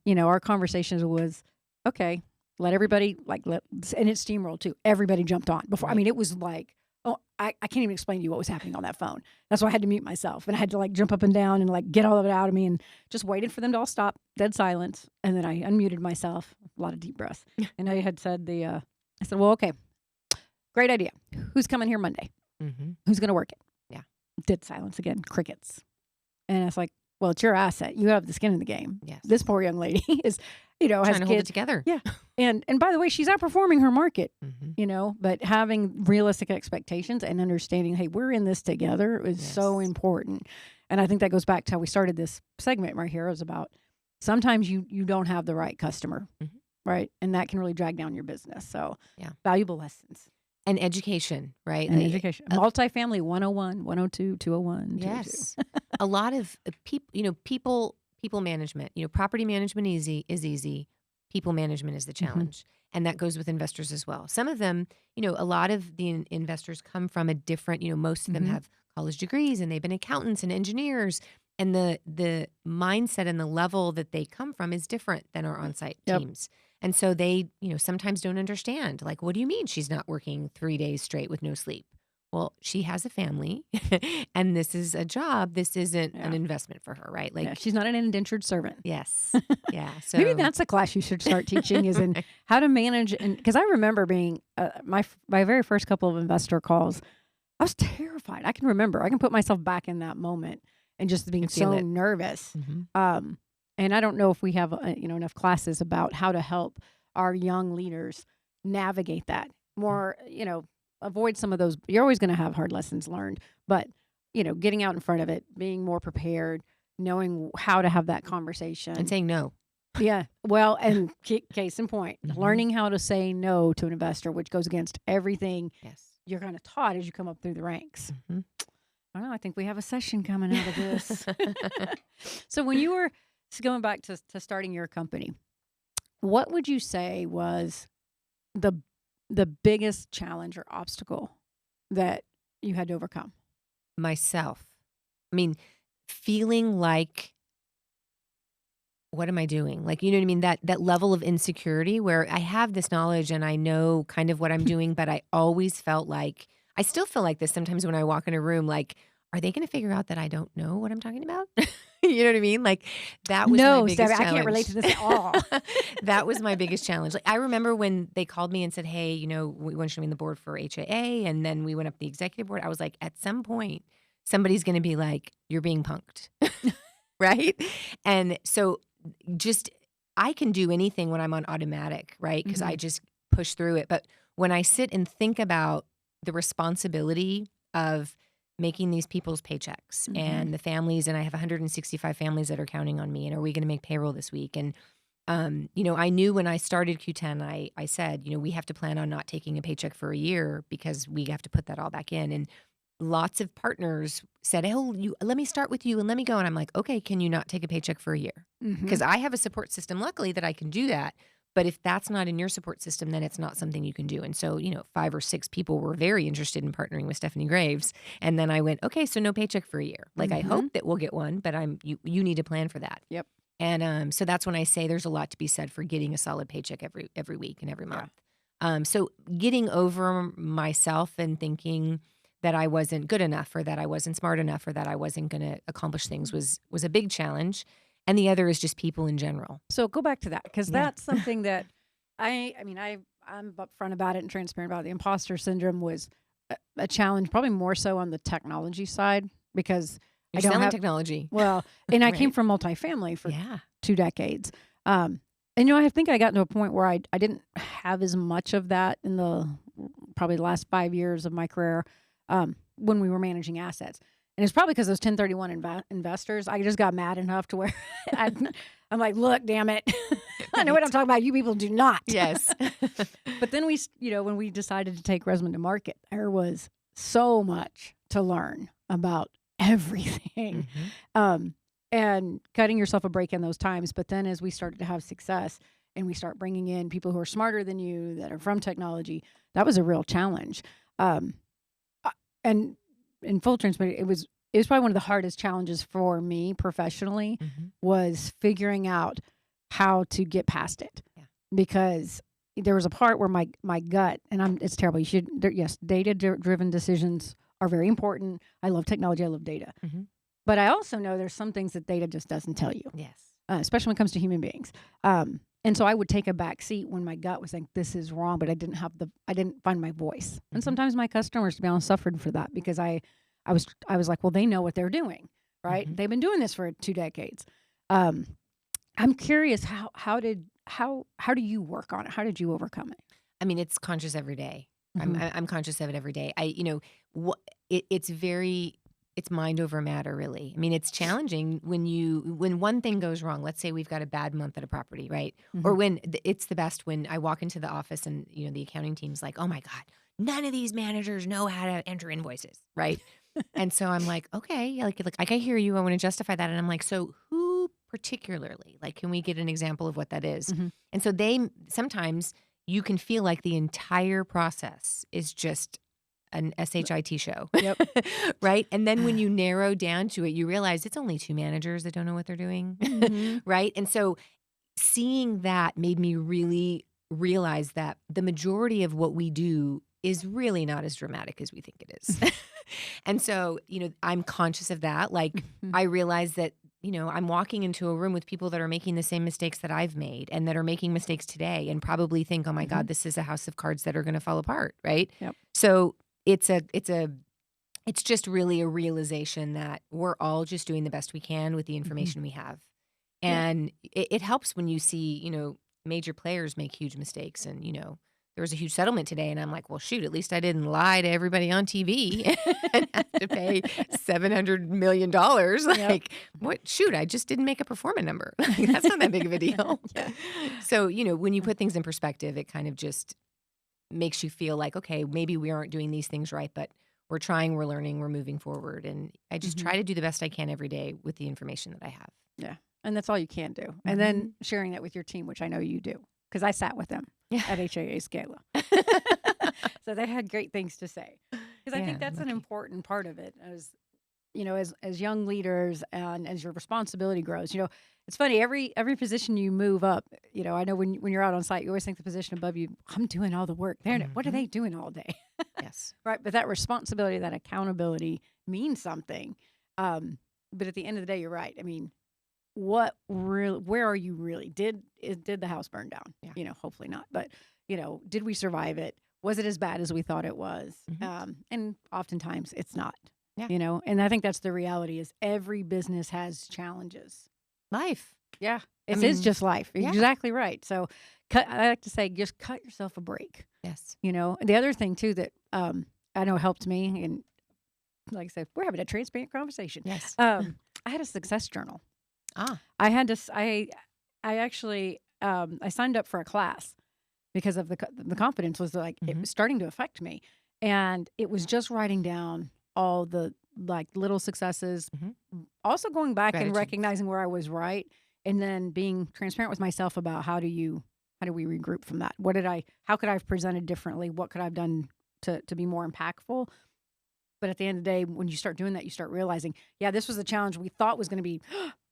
S1: our conversation was, okay, let everybody, and it's steamrolled too. Everybody jumped on before. Right. I mean, it was like, oh, I can't even explain to you what was happening on that phone. That's why I had to mute myself, and I had to jump up and down and get all of it out of me, and just waited for them to all stop, dead silence. And then I unmuted myself, a lot of deep breaths. And I had said I said, well, okay, great idea. Who's coming here Monday? Who's going to work it? Yeah. Dead silence again, crickets. And it's like, well, it's your asset. You have the skin in the game.
S2: Yes.
S1: This poor young lady is,
S2: trying
S1: has
S2: to hold it together.
S1: Yeah. And by the way, she's outperforming her market, but having realistic expectations and understanding, hey, we're in this together is so important. And I think that goes back to how we started this segment right here. It was about sometimes you don't have the right customer, right? And that can really drag down your business. So valuable lessons.
S2: And education, right?
S1: And education. Multifamily 101, 102, 201.
S2: Yes. A lot of people management, property management is easy. People management is the challenge. And that goes with investors as well. Some of them, a lot of the investors come from a different, most of them have college degrees and they've been accountants and engineers. And the mindset and the level that they come from is different than our on-site teams. And so they, sometimes don't understand, what do you mean she's not working 3 days straight with no sleep? Well, she has a family and this is a job. This isn't an investment for her, right?
S1: She's not an indentured servant.
S2: Yes. Yeah. So
S1: maybe that's a class you should start teaching is in how to manage. And because I remember being my very first couple of investor calls, I was terrified. I can put myself back in that moment and just being so nervous. And I don't know if we have enough classes about how to help our young leaders navigate that more, avoid some of those. You're always going to have hard lessons learned, but, getting out in front of it, being more prepared, knowing how to have that conversation.
S2: And saying no.
S1: Yeah. Well, and case in point, learning how to say no to an investor, which goes against everything you're kind of taught as you come up through the ranks. I don't know. I think we have a session coming out of this. So when you were going back to starting your company, what would you say was the biggest challenge or obstacle that you had to overcome?
S2: Myself. I mean, feeling like, what am I doing? You know what I mean? That level of insecurity where I have this knowledge and I know kind of what I'm doing, but I always felt like, I still feel like this sometimes when I walk in a room, are they going to figure out that I don't know what I'm talking about? You know what I mean? That was my biggest challenge.
S1: I can't relate to this at all.
S2: That was my biggest challenge. I remember when they called me and said, hey, we want you to be on the board for HAA. And then we went up the executive board. I was like, at some point, somebody's going to be like, you're being punked. Right? And so I can do anything when I'm on automatic, right? Because I just push through it. But when I sit and think about the responsibility of making these people's paychecks and the families, and I have 165 families that are counting on me, and are we going to make payroll this week? And, I knew when I started Q10, I said, we have to plan on not taking a paycheck for a year because we have to put that all back in. And lots of partners said, oh, let me start with you and let me go. And I'm like, okay, can you not take a paycheck for a year? Because I have a support system, luckily, that I can do that. But if that's not in your support system, then it's not something you can do. And so, 5 or 6 people were very interested in partnering with Stephanie Graves. And then I went, okay, so no paycheck for a year. I hope that we'll get one, but you need to plan for that.
S1: Yep.
S2: And so that's when I say there's a lot to be said for getting a solid paycheck every week and every month. So getting over myself and thinking that I wasn't good enough or that I wasn't smart enough or that I wasn't going to accomplish things was a big challenge. And the other is just people in general.
S1: So go back to that, because that's something that I'm upfront about it and transparent about it. The imposter syndrome was a challenge, probably more so on the technology side because
S2: You're
S1: I don't
S2: selling
S1: have
S2: technology.
S1: well, and I came
S2: Right.
S1: from multifamily for
S2: Yeah.
S1: 2 decades. And I think I got to a point where I didn't have as much of that in the probably the last 5 years of my career when we were managing assets. And it's probably because those 1031 investors, I just got mad enough to where I'm like, look, damn it. I know what I'm talking about. You people do not.
S2: Yes.
S1: But then when we decided to take Resman to market, there was so much to learn about everything.
S2: Mhm.
S1: And cutting yourself a break in those times. But then as we started to have success and we start bringing in people who are smarter than you, that are from technology, that was a real challenge. And in full transparency, it was probably one of the hardest challenges for me professionally
S2: Mhm.
S1: was figuring out how to get past it.
S2: Yeah.
S1: Because there was a part where my gut, and it's terrible. Yes, data driven decisions are very important. I love technology. I love data.
S2: Mhm.
S1: But I also know there's some things that data just doesn't tell you,
S2: Yes.
S1: especially when it comes to human beings. And so I would take a back seat when my gut was like, this is wrong, but I didn't find my voice. And
S2: Mhm.
S1: sometimes my customers, to be honest, suffered for that because I was like, well, they know what they're doing, right?
S2: Mhm.
S1: They've been doing this for 2 decades. I'm curious, how do you work on it? How did you overcome it?
S2: I mean, it's conscious every day.
S1: Mhm.
S2: I'm conscious of it every day. It's mind over matter, really. I mean, it's challenging when one thing goes wrong. Let's say we've got a bad month at a property, right? Or
S1: Mhm.
S2: it's the best when I walk into the office and the accounting team's like, "Oh my God, none of these managers know how to enter invoices," right? And so I'm like, okay, like I hear you. I want to justify that, and I'm like, so who particularly? Like, can we get an example of what that is?
S1: Mhm.
S2: And so sometimes you can feel like the entire process is just an SHIT show.
S1: Yep.
S2: Right? And then when you narrow down to it, you realize it's only 2 managers that don't know what they're doing.
S1: Mhm.
S2: Right? And so seeing that made me really realize that the majority of what we do is really not as dramatic as we think it is. And so, I'm conscious of that. Like,
S1: Mhm.
S2: I realize that, I'm walking into a room with people that are making the same mistakes that I've made and that are making mistakes today and probably think, oh my
S1: Mhm.
S2: God, this is a house of cards that are going to fall apart. Right.
S1: Yep.
S2: So it's just really a realization that we're all just doing the best we can with the
S1: Mhm.
S2: information we have.
S1: Yeah.
S2: And it helps when you see, major players make huge mistakes. And, there was a huge settlement today. And I'm like, well, shoot, at least I didn't lie to everybody on TV and have to pay $700 million.
S1: Yep.
S2: Like, what? Shoot, I just didn't make a performance number. Like, that's not that big of a deal.
S1: Yeah.
S2: So, when you put things in perspective, it kind of just makes you feel like, okay, maybe we aren't doing these things right, but we're trying, we're learning, we're moving forward. And I just
S1: Mhm.
S2: try to do the best I can every day with the information that I have.
S1: Yeah. And that's all you can do. And then
S2: Mhm.
S1: sharing that with your team, which I know you do, because I sat with them
S2: Yeah.
S1: at HAA Scala. So they had great things to say. Because I
S2: Yeah,
S1: think that's an
S2: lucky.
S1: important part of it as young leaders and as your responsibility grows. It's funny, every position you move up, I know when you're out on site, you always think the position above you, I'm doing all the work. What are
S2: Mhm.
S1: they doing all day?
S2: Yes.
S1: Right. But that responsibility, that accountability means something. But at the end of the day, you're right. I mean, where are you really? Did the house burn down?
S2: Yeah.
S1: Hopefully not. But, did we survive it? Was it as bad as we thought it was?
S2: Mhm.
S1: And oftentimes it's not.
S2: Yeah.
S1: And I think that's the reality is every business has challenges.
S2: Life.
S1: Yeah.
S2: I
S1: It is
S2: mean,
S1: just life.
S2: yeah.
S1: Exactly right. So I like to say, just cut yourself a break.
S2: Yes.
S1: The other thing too that I know helped me, and like I said, we're having a transparent conversation.
S2: Yes.
S1: I had a success journal.
S2: Ah.
S1: I had to. I actually I signed up for a class because of the confidence was like it
S2: Mhm.
S1: was starting to affect me, and it was just writing down all the like little successes,
S2: Mhm.
S1: also going back and
S2: Gratitude.
S1: recognizing where I was right, and then being transparent with myself about how do we regroup from that? How could I have presented differently? What could I have done to be more impactful? But at the end of the day, when you start doing that, you start realizing, yeah, this was a challenge we thought was going to be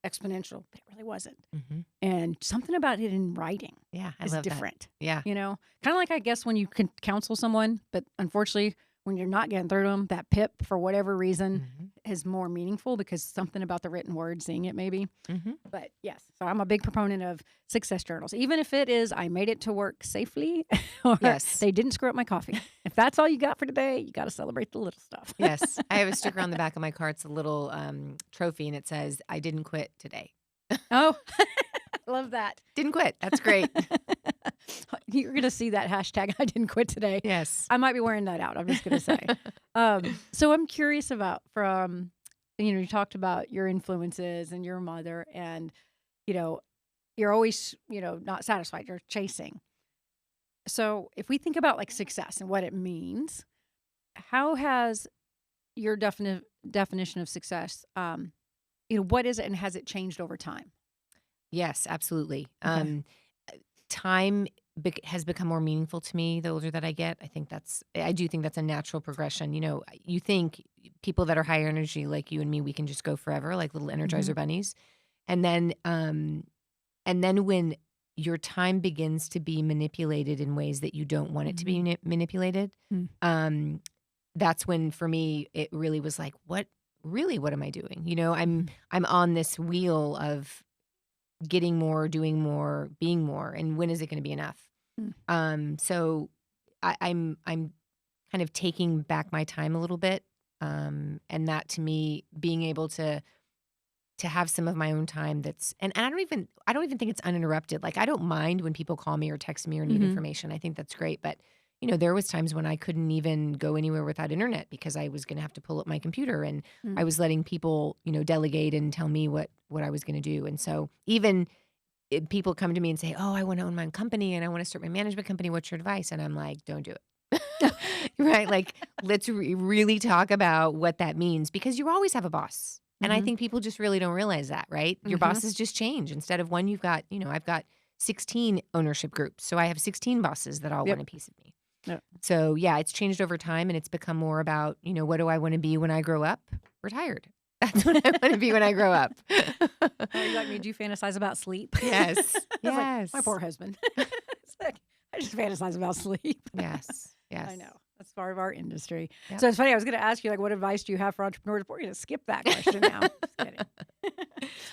S1: exponential, but it really wasn't.
S2: Mhm.
S1: And something about it in writing
S2: Yeah, I
S1: is
S2: love that.
S1: different.
S2: Yeah.
S1: Kind of like I guess when you can counsel someone, but unfortunately, when you're not getting through to them, that PIP for whatever reason
S2: Mhm.
S1: is more meaningful because something about the written word, seeing it maybe.
S2: Mm-hmm.
S1: But yes, so I'm a big proponent of success journals, even if it is I made it to work safely or
S2: Yes.
S1: they didn't screw up my coffee. If that's all you got for today, you got to celebrate the little stuff.
S2: Yes. I have a sticker on the back of my car. It's a little trophy, and it says, "I didn't quit today."
S1: Oh, love that.
S2: Didn't quit. That's great.
S1: You're going to see that hashtag, I didn't quit today.
S2: Yes.
S1: I might be wearing that out. I'm just going to say. So I'm curious about you talked about your influences and your mother and, you're always, not satisfied. You're chasing. So if we think about like success and what it means, how has your definition of success, what is it and has it changed over time?
S2: Yes, absolutely.
S1: Okay.
S2: Time has become more meaningful to me the older that I get. I do think that's a natural progression. You think people that are higher energy like you and me, we can just go forever, like little Energizer bunnies. And then when your time begins to be manipulated in ways that you don't want it to be manipulated, that's when for me it really was like, what am I doing? I'm on this wheel of getting more, doing more, being more, and when is it going to be enough? So I'm kind of taking back my time a little bit, and that to me, being able to have some of my own time and I don't even think it's uninterrupted. Like I don't mind when people call me or text me or need information. I think that's great, but there was times when I couldn't even go anywhere without internet because I was going to have to pull up my computer, and I was letting people, delegate and tell me what I was going to do. And so even if people come to me and say, "Oh, I want to own my own company and I want to start my management company. What's your advice?" And I'm like, "Don't do it." Right? Like, let's really talk about what that means, because you always have a boss. And I think people just really don't realize that, right? Your bosses just change. Instead of one, you've got, I've got 16 ownership groups. So I have 16 bosses that all want a piece of me.
S1: Yep.
S2: So yeah, it's changed over time, and it's become more about, what do I want to be when I grow up? Retired. That's what I want to be when I grow up.
S1: Oh, you like me? Do you fantasize about sleep?
S2: Yes. Yes.
S1: Like, my poor husband. It's like, I just fantasize about sleep.
S2: Yes. Yes.
S1: I know. That's part of our industry.
S2: Yep.
S1: So it's funny. I was going to ask you, like, what advice do you have for entrepreneurs? We're going to skip that question now. Just kidding.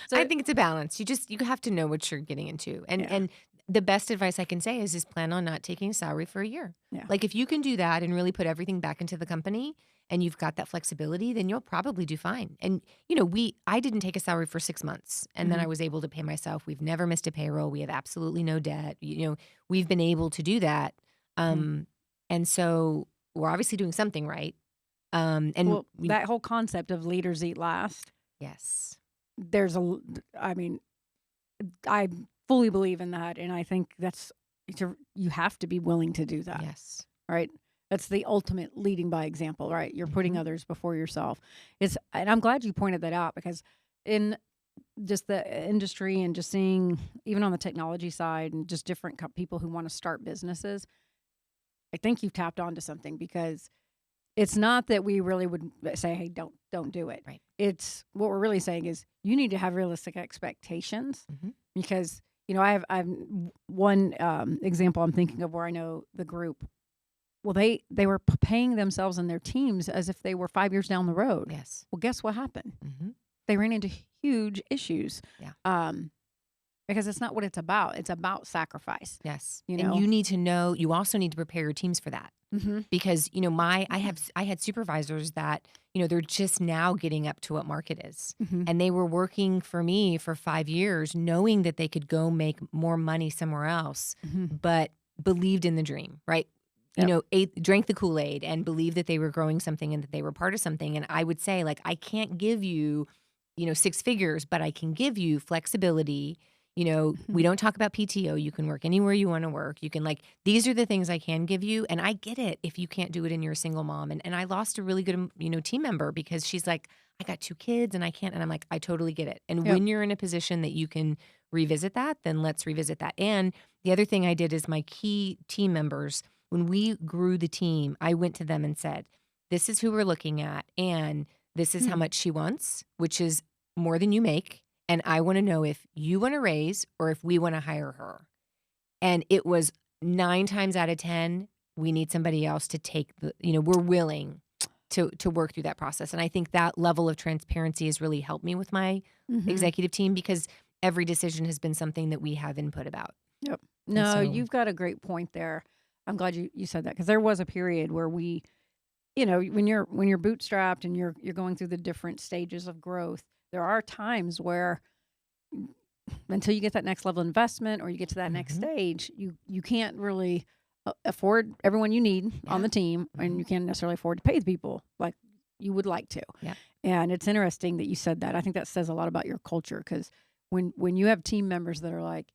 S2: So I think it's a balance. You have to know what you're getting into. And the best advice I can say is plan on not taking a salary for a year.
S1: Yeah.
S2: Like if you can do that and really put everything back into the company and you've got that flexibility, then you'll probably do fine. And, I didn't take a salary for 6 months, and then I was able to pay myself. We've never missed a payroll. We have absolutely no debt. We've been able to do that. And so we're obviously doing something right.
S1: That whole concept of leaders eat last.
S2: Yes.
S1: I fully believe in that. And I think you have to be willing to do that.
S2: Yes.
S1: Right. That's the ultimate leading by example, right? You're putting others before yourself. And I'm glad you pointed that out, because in just the industry and just seeing, even on the technology side and just different people who want to start businesses, I think you've tapped onto something, because it's not that we really would say, hey, don't do it.
S2: Right.
S1: It's what we're really saying is you need to have realistic expectations, because, I have one example I'm thinking of where I know the group, well, they were paying themselves and their teams as if they were 5 years down the road.
S2: Yes.
S1: Well, guess what happened? They ran into huge issues.
S2: Yeah.
S1: Because it's not what it's about. It's about sacrifice.
S2: Yes.
S1: And
S2: you need to know, you also need to prepare your teams for that. Because, I had supervisors that, they're just now getting up to what market is. And they were working for me for 5 years, knowing that they could go make more money somewhere else, but believed in the dream, right? Drank the Kool-Aid and believed that they were growing something and that they were part of something. And I would say, like, I can't give you, 6 figures, but I can give you flexibility. We don't talk about PTO. You can work anywhere you want to work. You can, these are the things I can give you. And I get it if you can't do it and you're a single mom. And I lost a really good, team member, because she's like, I got 2 kids and I can't. And I'm like, I totally get it. And when you're in a position that you can revisit that, then let's revisit that. And the other thing I did is my key team members, when we grew the team, I went to them and said, this is who we're looking at. And this is how much she wants, which is more than you make. And I want to know if you want to raise or if we want to hire her. And it was 9 times out of 10, we need somebody else to take we're willing to work through that process. And I think that level of transparency has really helped me with my executive team, because every decision has been something that we have input about.
S1: Yep. No, you've got a great point there. I'm glad you said that, because there was a period where we, when you're bootstrapped and you're going through the different stages of growth, there are times where until you get that next level investment or you get to that next stage, you can't really afford everyone you need on the team, and you can't necessarily afford to pay the people like you would like to.
S2: Yeah.
S1: And it's interesting that you said that. I think that says a lot about your culture, because when you have team members that are like,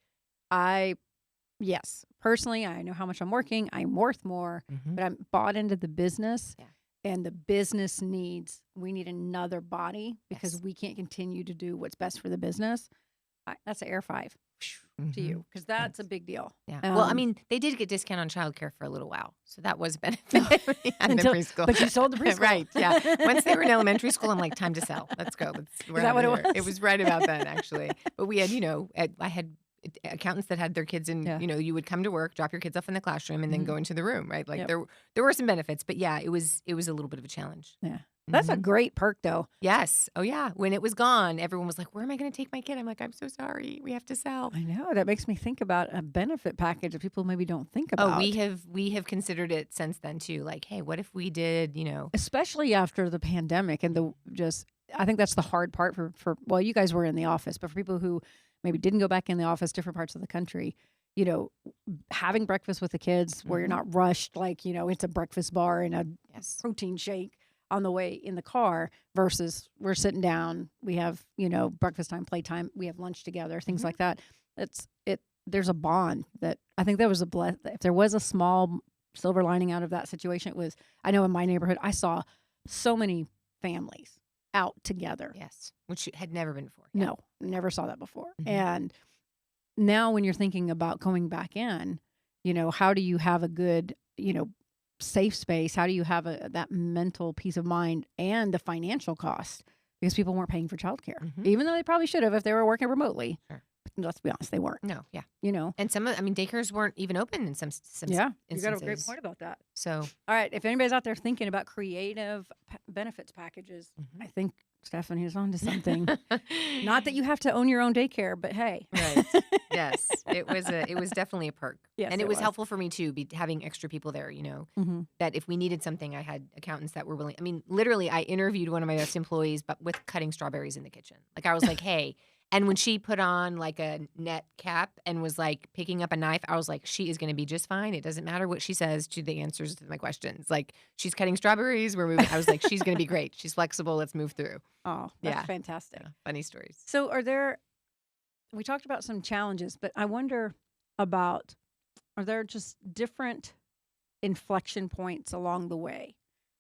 S1: yes, personally, I know how much I'm working, I'm worth more, but I'm bought into the business.
S2: Yeah.
S1: And the business we need another body, because we can't continue to do what's best for the business. That's an air 5 to you, because that's a big deal.
S2: Yeah. Well, I mean, they did get discount on childcare for a little while, so that was a benefit in the preschool.
S1: But you sold the preschool.
S2: Right, yeah. Once they were in elementary school, I'm like, time to sell. Let's go.
S1: Is that what it was?
S2: It was right about then, actually. But we had, I had accountants that had their kids in, you would come to work, drop your kids off in the classroom, and then go into the room, right? Like there were some benefits, but yeah, it was a little bit of a challenge.
S1: Yeah. That's a great perk, though.
S2: Yes. Oh, yeah. When it was gone, everyone was like, where am I going to take my kid? I'm like, I'm so sorry. We have to sell.
S1: I know. That makes me think about a benefit package that people maybe don't think about.
S2: Oh, we have considered it since then, too. Like, hey, what if we did,
S1: Especially after the pandemic and I think that's the hard part for well, you guys were in the office, but for people who maybe didn't go back in the office, different parts of the country, having breakfast with the kids where you're not rushed, like, it's a breakfast bar and a protein shake on the way in the car, versus we're sitting down, we have, breakfast time, playtime, we have lunch together, things like that. There's a bond that I think if there was a small silver lining out of that situation, it was, I know in my neighborhood, I saw so many families out together.
S2: Yes. Which had never been before. Yeah.
S1: No, never saw that before. And now when you're thinking about going back in, how do you have a good, safe space? How do you have that mental peace of mind and the financial cost? Because people weren't paying for childcare, even though they probably should have if they were working remotely. Sure. But let's be honest, they weren't.
S2: No, yeah.
S1: And
S2: daycares weren't even open in some instances.
S1: You got a great point about that.
S2: So,
S1: all right, if anybody's out there thinking about creative benefits packages, I think Stephanie is on to something. Not that you have to own your own daycare, but hey.
S2: Right. Yes. It was definitely a perk.
S1: Yes,
S2: and it was helpful for me too, having extra people there, that if we needed something, I had accountants that were willing. I mean, literally, I interviewed one of my best employees, but with cutting strawberries in the kitchen. Like, I was like, hey. And when she put on like a net cap and was like picking up a knife, I was like, she is going to be just fine. It doesn't matter what she says to the answers to my questions. Like, she's cutting strawberries. We're moving. I was like, she's going to be great. She's flexible. Let's move through.
S1: Oh, that's fantastic.
S2: Yeah, funny stories.
S1: So we talked about some challenges, but I wonder are there just different inflection points along the way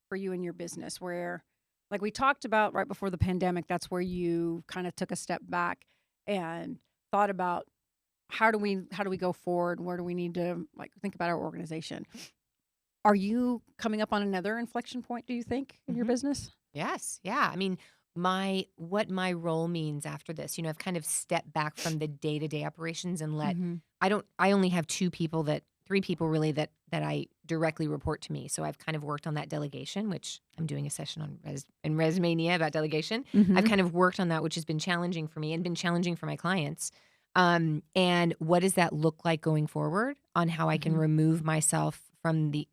S1: for you and your business where, like we talked about right before the pandemic, that's where you kind of took a step back and thought about how do we go forward? Where do we need to think about our organization? Are you coming up on another inflection point, do you think, in your business?
S2: Yes. Yeah. I mean, what my role means after this, I've kind of stepped back from the day-to-day operations and I only have three people really that I directly report to me. So I've kind of worked on that delegation, which I'm doing a session on in Resmania about delegation. I've kind of worked on that, which has been challenging for me and been challenging for my clients. And what does that look like going forward on how I can remove myself from the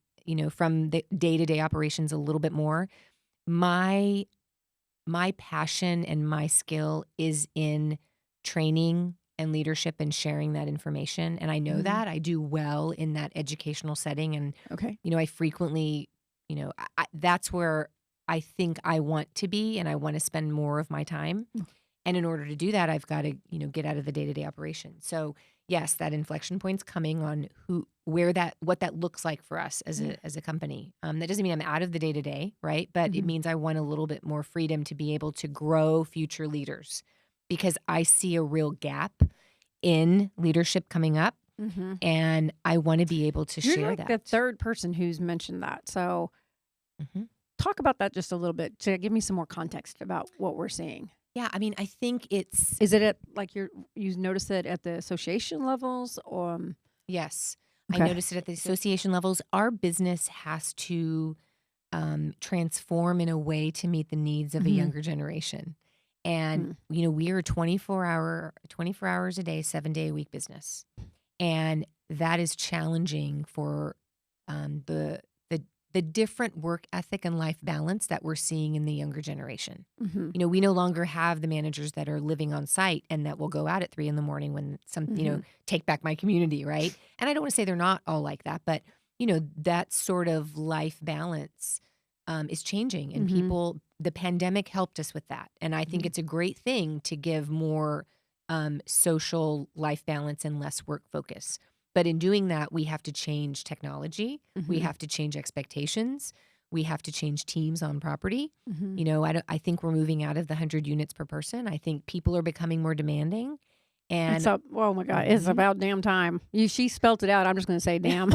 S2: day-to-day operations a little bit more? My passion and my skill is in training and leadership and sharing that information. And I know that I do well in that educational setting. And, I frequently, that's where I think I want to be and I want to spend more of my time. And in order to do that, I've got to, get out of the day-to-day operation. So yes, that inflection point's coming on what that looks like for us as a company. That doesn't mean I'm out of the day-to-day, right? But it means I want a little bit more freedom to be able to grow future leaders, because I see a real gap in leadership coming up, and I want to be able to share that.
S1: You're the third person who's mentioned that. So talk about that just a little bit to give me some more context about what we're seeing.
S2: Yeah, I mean, I think
S1: Is it at you notice it at the association levels or?
S2: Yes, okay. I noticed it at the association levels. Our business has to transform in a way to meet the needs of a younger generation. And, we are 24 hours a day, 7-day a week business. And that is challenging for the different work ethic and life balance that we're seeing in the younger generation. We no longer have the managers that are living on site and that will go out at 3 a.m. when take back my community, right? And I don't want to say they're not all like that, but that sort of life balance is changing, and the pandemic helped us with that. And I think it's a great thing to give more social life balance and less work focus. But in doing that, we have to change technology. We have to change expectations. We have to change teams on property. I think we're moving out of the 100 units per person. I think people are becoming more demanding. And
S1: oh my God, it's about damn time. She spelt it out. I'm just going to say damn.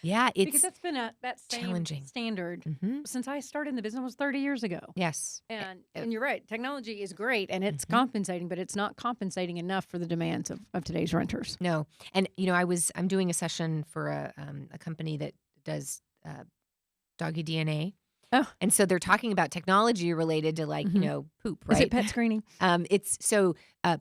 S2: Yeah, it's
S1: because that's been that same
S2: challenging
S1: standard since I started in the business was 30 years ago.
S2: Yes.
S1: And you're right. Technology is great and it's compensating, but it's not compensating enough for the demands of today's renters.
S2: No. And, I'm doing a session for a company that does doggy DNA.
S1: Oh.
S2: And so they're talking about technology related to poop, right?
S1: Is it pet screening?
S2: It's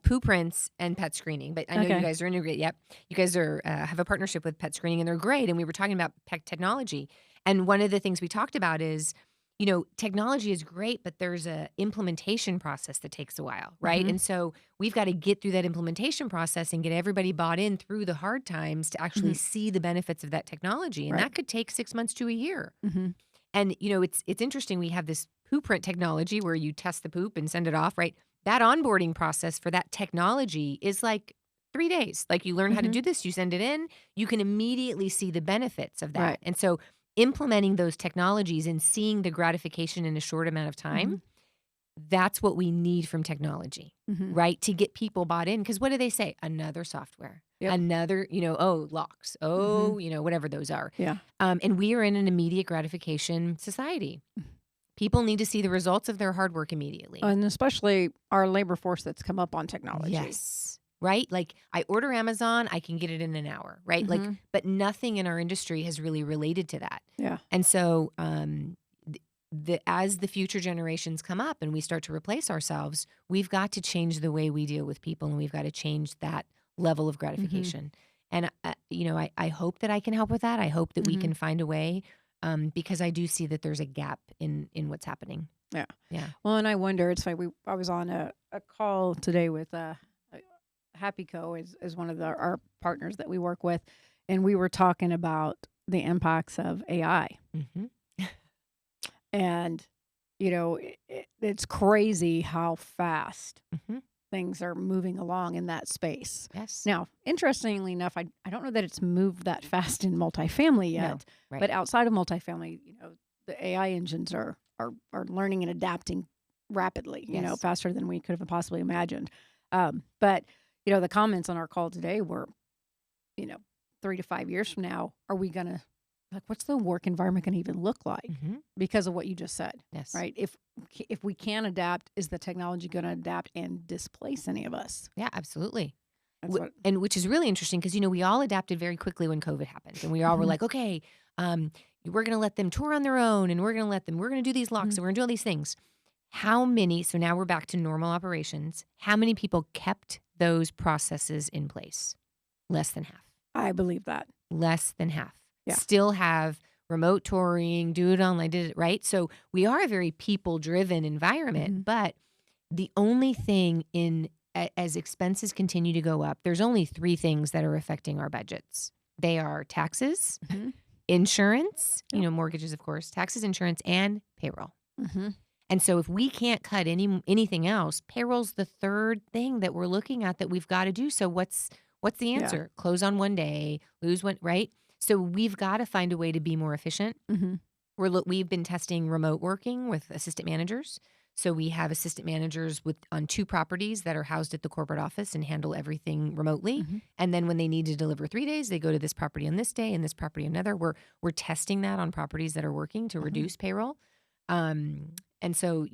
S2: poop rinse and pet screening, but I know you guys are integrated. Yep. You guys are have a partnership with pet screening and they're great. And we were talking about pet technology. And one of the things we talked about is, technology is great, but there's a implementation process that takes a while, right? And so we've got to get through that implementation process and get everybody bought in through the hard times to actually see the benefits of that technology. And that could take 6 months to a year. And, it's interesting. We have this poop print technology where you test the poop and send it off, right? That onboarding process for that technology is like 3 days. Like you learn how to do this, you send it in, you can immediately see the benefits of that.
S1: Right.
S2: And so implementing those technologies and seeing the gratification in a short amount of time, that's what we need from technology, right? To get people bought in. Because what do they say? Another software. Another, locks, whatever those are.
S1: Yeah.
S2: And we are in an immediate gratification society. People need to see the results of their hard work immediately.
S1: And especially our labor force that's come up on technology.
S2: Yes. Right? Like I order Amazon, I can get it in an hour, right? But nothing in our industry has really related to that.
S1: Yeah.
S2: And so as the future generations come up and we start to replace ourselves, we've got to change the way we deal with people and we've got to change that level of gratification. And, I hope that I can help with that. I hope that we can find a way because I do see that there's a gap in what's happening.
S1: Yeah.
S2: Yeah.
S1: Well, and I wonder, it's like I was on a call today with Happy Co. is one of our partners that we work with. And we were talking about the impacts of AI. And, it's crazy how fast things are moving along in that space.
S2: Yes.
S1: Now, interestingly enough, I don't know that it's moved that fast in multifamily yet.
S2: No, right.
S1: But outside of multifamily, the AI engines are learning and adapting rapidly, faster than we could have possibly imagined. But, the comments on our call today were, 3 to 5 years from now, are we going to, what's the work environment going to even look like because of what you just said?
S2: Yes.
S1: Right? If we can adapt, is the technology going to adapt and displace any of us?
S2: Yeah, absolutely.
S1: And
S2: which is really interesting because, we all adapted very quickly when COVID happened. And we all were like, okay, we're going to let them tour on their own and we're going to do these locks and we're going to do all these things. So now we're back to normal operations. How many people kept those processes in place? Less than half.
S1: I believe that.
S2: Less than half.
S1: Yeah.
S2: Still have remote touring, do it online, did it, right? So we are a very people-driven environment, but the only thing as expenses continue to go up, there's only 3 things that are affecting our budgets. They are taxes, insurance, mortgages, of course, taxes, insurance, and payroll. And so if we can't cut anything else, payroll's the third thing that we're looking at that we've got to do. So what's the answer? Yeah. Close on one day, lose one, right? So we've got to find a way to be more efficient. We've been testing remote working with assistant managers. So we have assistant managers on 2 properties that are housed at the corporate office and handle everything remotely. And then when they need to deliver 3 days, they go to this property on this day and this property on another. We're testing that on properties that are working to reduce payroll. And so,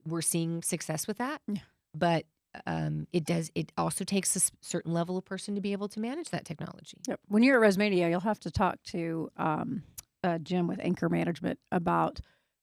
S2: we're seeing success with that. Yeah. But it also takes a certain level of person to be able to manage that technology.
S1: Yep. When you're at ResMedia, you'll have to talk to Jim with Anchor Management about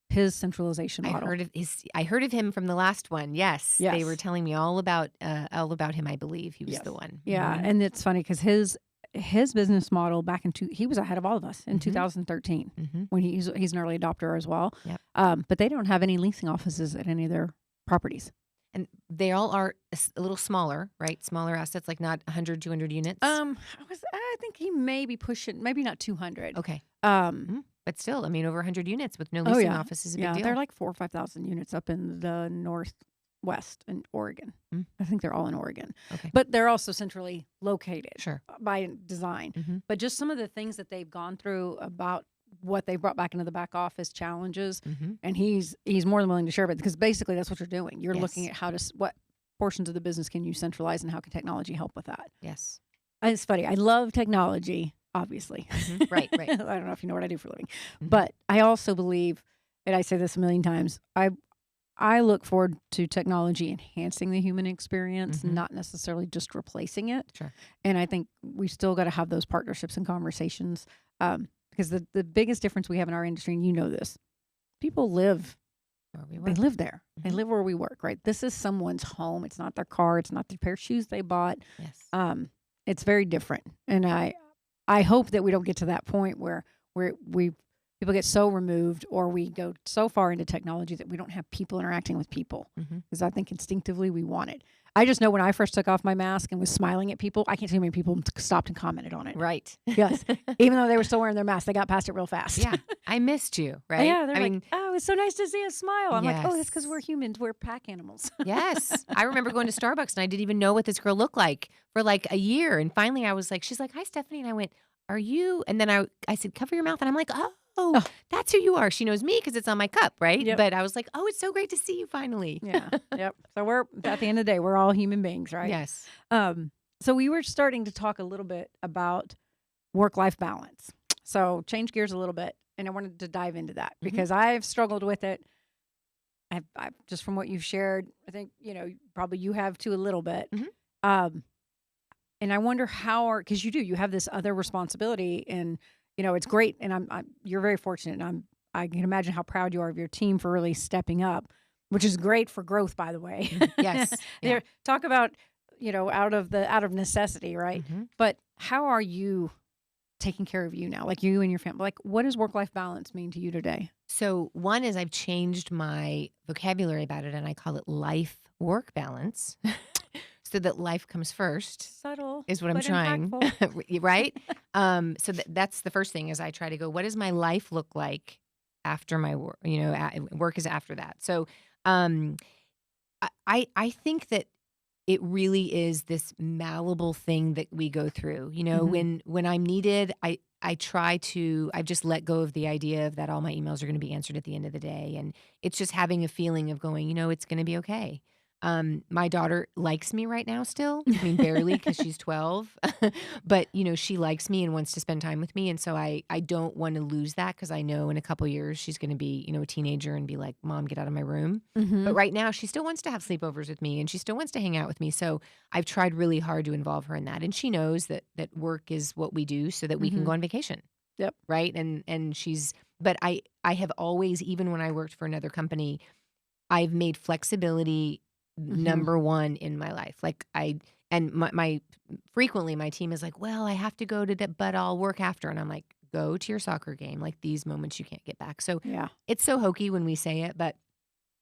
S1: his centralization
S2: I
S1: model.
S2: heard of him from the last one. Yes. They were
S1: Yes.
S2: telling me all about him. I believe he was
S1: Yes.
S2: the one.
S1: Yeah,
S2: Mhm.
S1: and it's funny because his business model back he was ahead of all of us in
S2: Mhm.
S1: 2013
S2: Mhm.
S1: when he's an early adopter as well.
S2: Yep.
S1: But they don't have any leasing offices at any of their properties.
S2: And they all are a little smaller, right? Smaller assets, like not 100, 200 units.
S1: I think he may be pushing, maybe not 200.
S2: Okay.
S1: Um,
S2: But still, I mean, over 100 units with no
S1: oh
S2: leasing
S1: yeah,
S2: office is a big
S1: yeah,
S2: deal.
S1: they're like 4,000 or 5,000 units up in the northwest in Oregon.
S2: Mm.
S1: I think they're all in Oregon,
S2: Okay.
S1: but they're also centrally located.
S2: Sure.
S1: By design.
S2: Mhm.
S1: But just some of the things that they've gone through about what they brought back into the back office challenges,
S2: Mhm.
S1: and he's more than willing to share it because basically that's what you're doing. You're looking
S2: Yes.
S1: at how to what portions of the business can you centralize and how can technology help with that.
S2: Yes.
S1: And it's funny. I love technology, obviously.
S2: Mhm. Right.
S1: I don't know if you know what I do for a living,
S2: Mhm.
S1: but I also believe, and I say this a million times, I look forward to technology enhancing the human experience,
S2: Mhm.
S1: not necessarily just replacing it.
S2: Sure.
S1: And I think we still got to have those partnerships and conversations because the biggest difference we have in our industry, and you know this, people live.
S2: Where we
S1: They
S2: work.
S1: live there. They
S2: Mhm.
S1: live where we work, right? This is someone's home. It's not their car. It's not the pair of shoes they bought.
S2: Yes.
S1: It's very different. And I hope that we don't get to that point where people get so removed or we go so far into technology that we don't have people interacting with people.
S2: Mhm.
S1: Because I think instinctively we want it. I just know when I first took off my mask and was smiling at people, I can't see how many people stopped and commented on it.
S2: Right.
S1: Yes. Even though they were still wearing their mask, they got past it real fast.
S2: Yeah. I missed you, right?
S1: Yeah, they're
S2: I
S1: like,
S2: mean,
S1: oh, it's so nice to see a smile. I'm like, oh, that's because
S2: yes.
S1: we're humans. We're pack animals.
S2: Yes. I remember going to Starbucks and I didn't even know what this girl looked like for like a year. And finally I was like, she's like, hi, Stephanie. And I went, are you? And then I said, cover your mouth. And I'm like, oh,
S1: Oh.
S2: that's who you are. She knows me because it's on my cup, right?
S1: Yep.
S2: But I was like, oh, it's so great to see you finally.
S1: Yeah. Yep. So we're at the end of the day, we're all human beings, right?
S2: Yes.
S1: So we were starting to talk a little bit about work-life balance. So change gears a little bit, and I wanted to dive into that because I've struggled with it. I've just from what you've shared, I think probably you have too a little bit.
S2: Mhm.
S1: And I wonder because you have this other responsibility, and it's great, and you're very fortunate, and I can imagine how proud you are of your team for really stepping up, which is great for growth, by the way.
S2: Yes. Yeah.
S1: Talk about out of necessity, right?
S2: Mhm.
S1: But how are you taking care of you now, like you and your family? Like, what does work-life balance mean to you today?
S2: So one is I've changed my vocabulary about it and I call it life-work balance. So that life comes first
S1: Subtle
S2: is what I'm
S1: but
S2: trying,
S1: impactful.
S2: right? So that's the first thing is I try to go, what does my life look like after my work? Work is after that. So um, I think that it really is this malleable thing that we go through. When I'm needed, I've just let go of the idea of that all my emails are going to be answered at the end of the day. And it's just having a feeling of going, it's going to be okay. My daughter likes me right now still. I mean, barely because she's 12, but she likes me and wants to spend time with me. And so I don't want to lose that because I know in a couple years she's going to be, a teenager and be like, Mom, get out of my room. But right now she still wants to have sleepovers with me and she still wants to hang out with me. So I've tried really hard to involve her in that. And she knows that work is what we do so that we can go on vacation.
S1: Yep.
S2: Right. But I have always, even when I worked for another company, I've made flexibility number one in my life. Like my frequently my team is like, well, I have to go to that, but I'll work after. And I'm like, go to your soccer game. Like these moments you can't get back. So
S1: Yeah.
S2: it's so hokey when we say it, but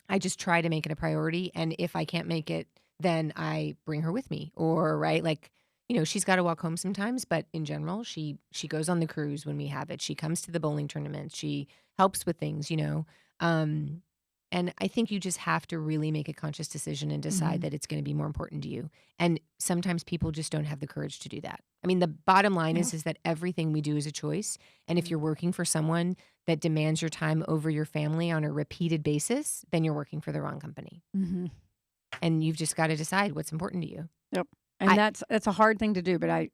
S2: I just try to make it a priority. And if I can't make it, then I bring her with me right. Like, she's got to walk home sometimes, but in general, she goes on the cruise when we have it. She comes to the bowling tournaments. She helps with things, and I think you just have to really make a conscious decision and decide that it's going to be more important to you. And sometimes people just don't have the courage to do that. I mean, the bottom line is that everything we do is a choice. And if you're working for someone that demands your time over your family on a repeated basis, then you're working for the wrong company. And you've just got to decide what's important to you.
S1: Yep. And that's a hard thing to do, but I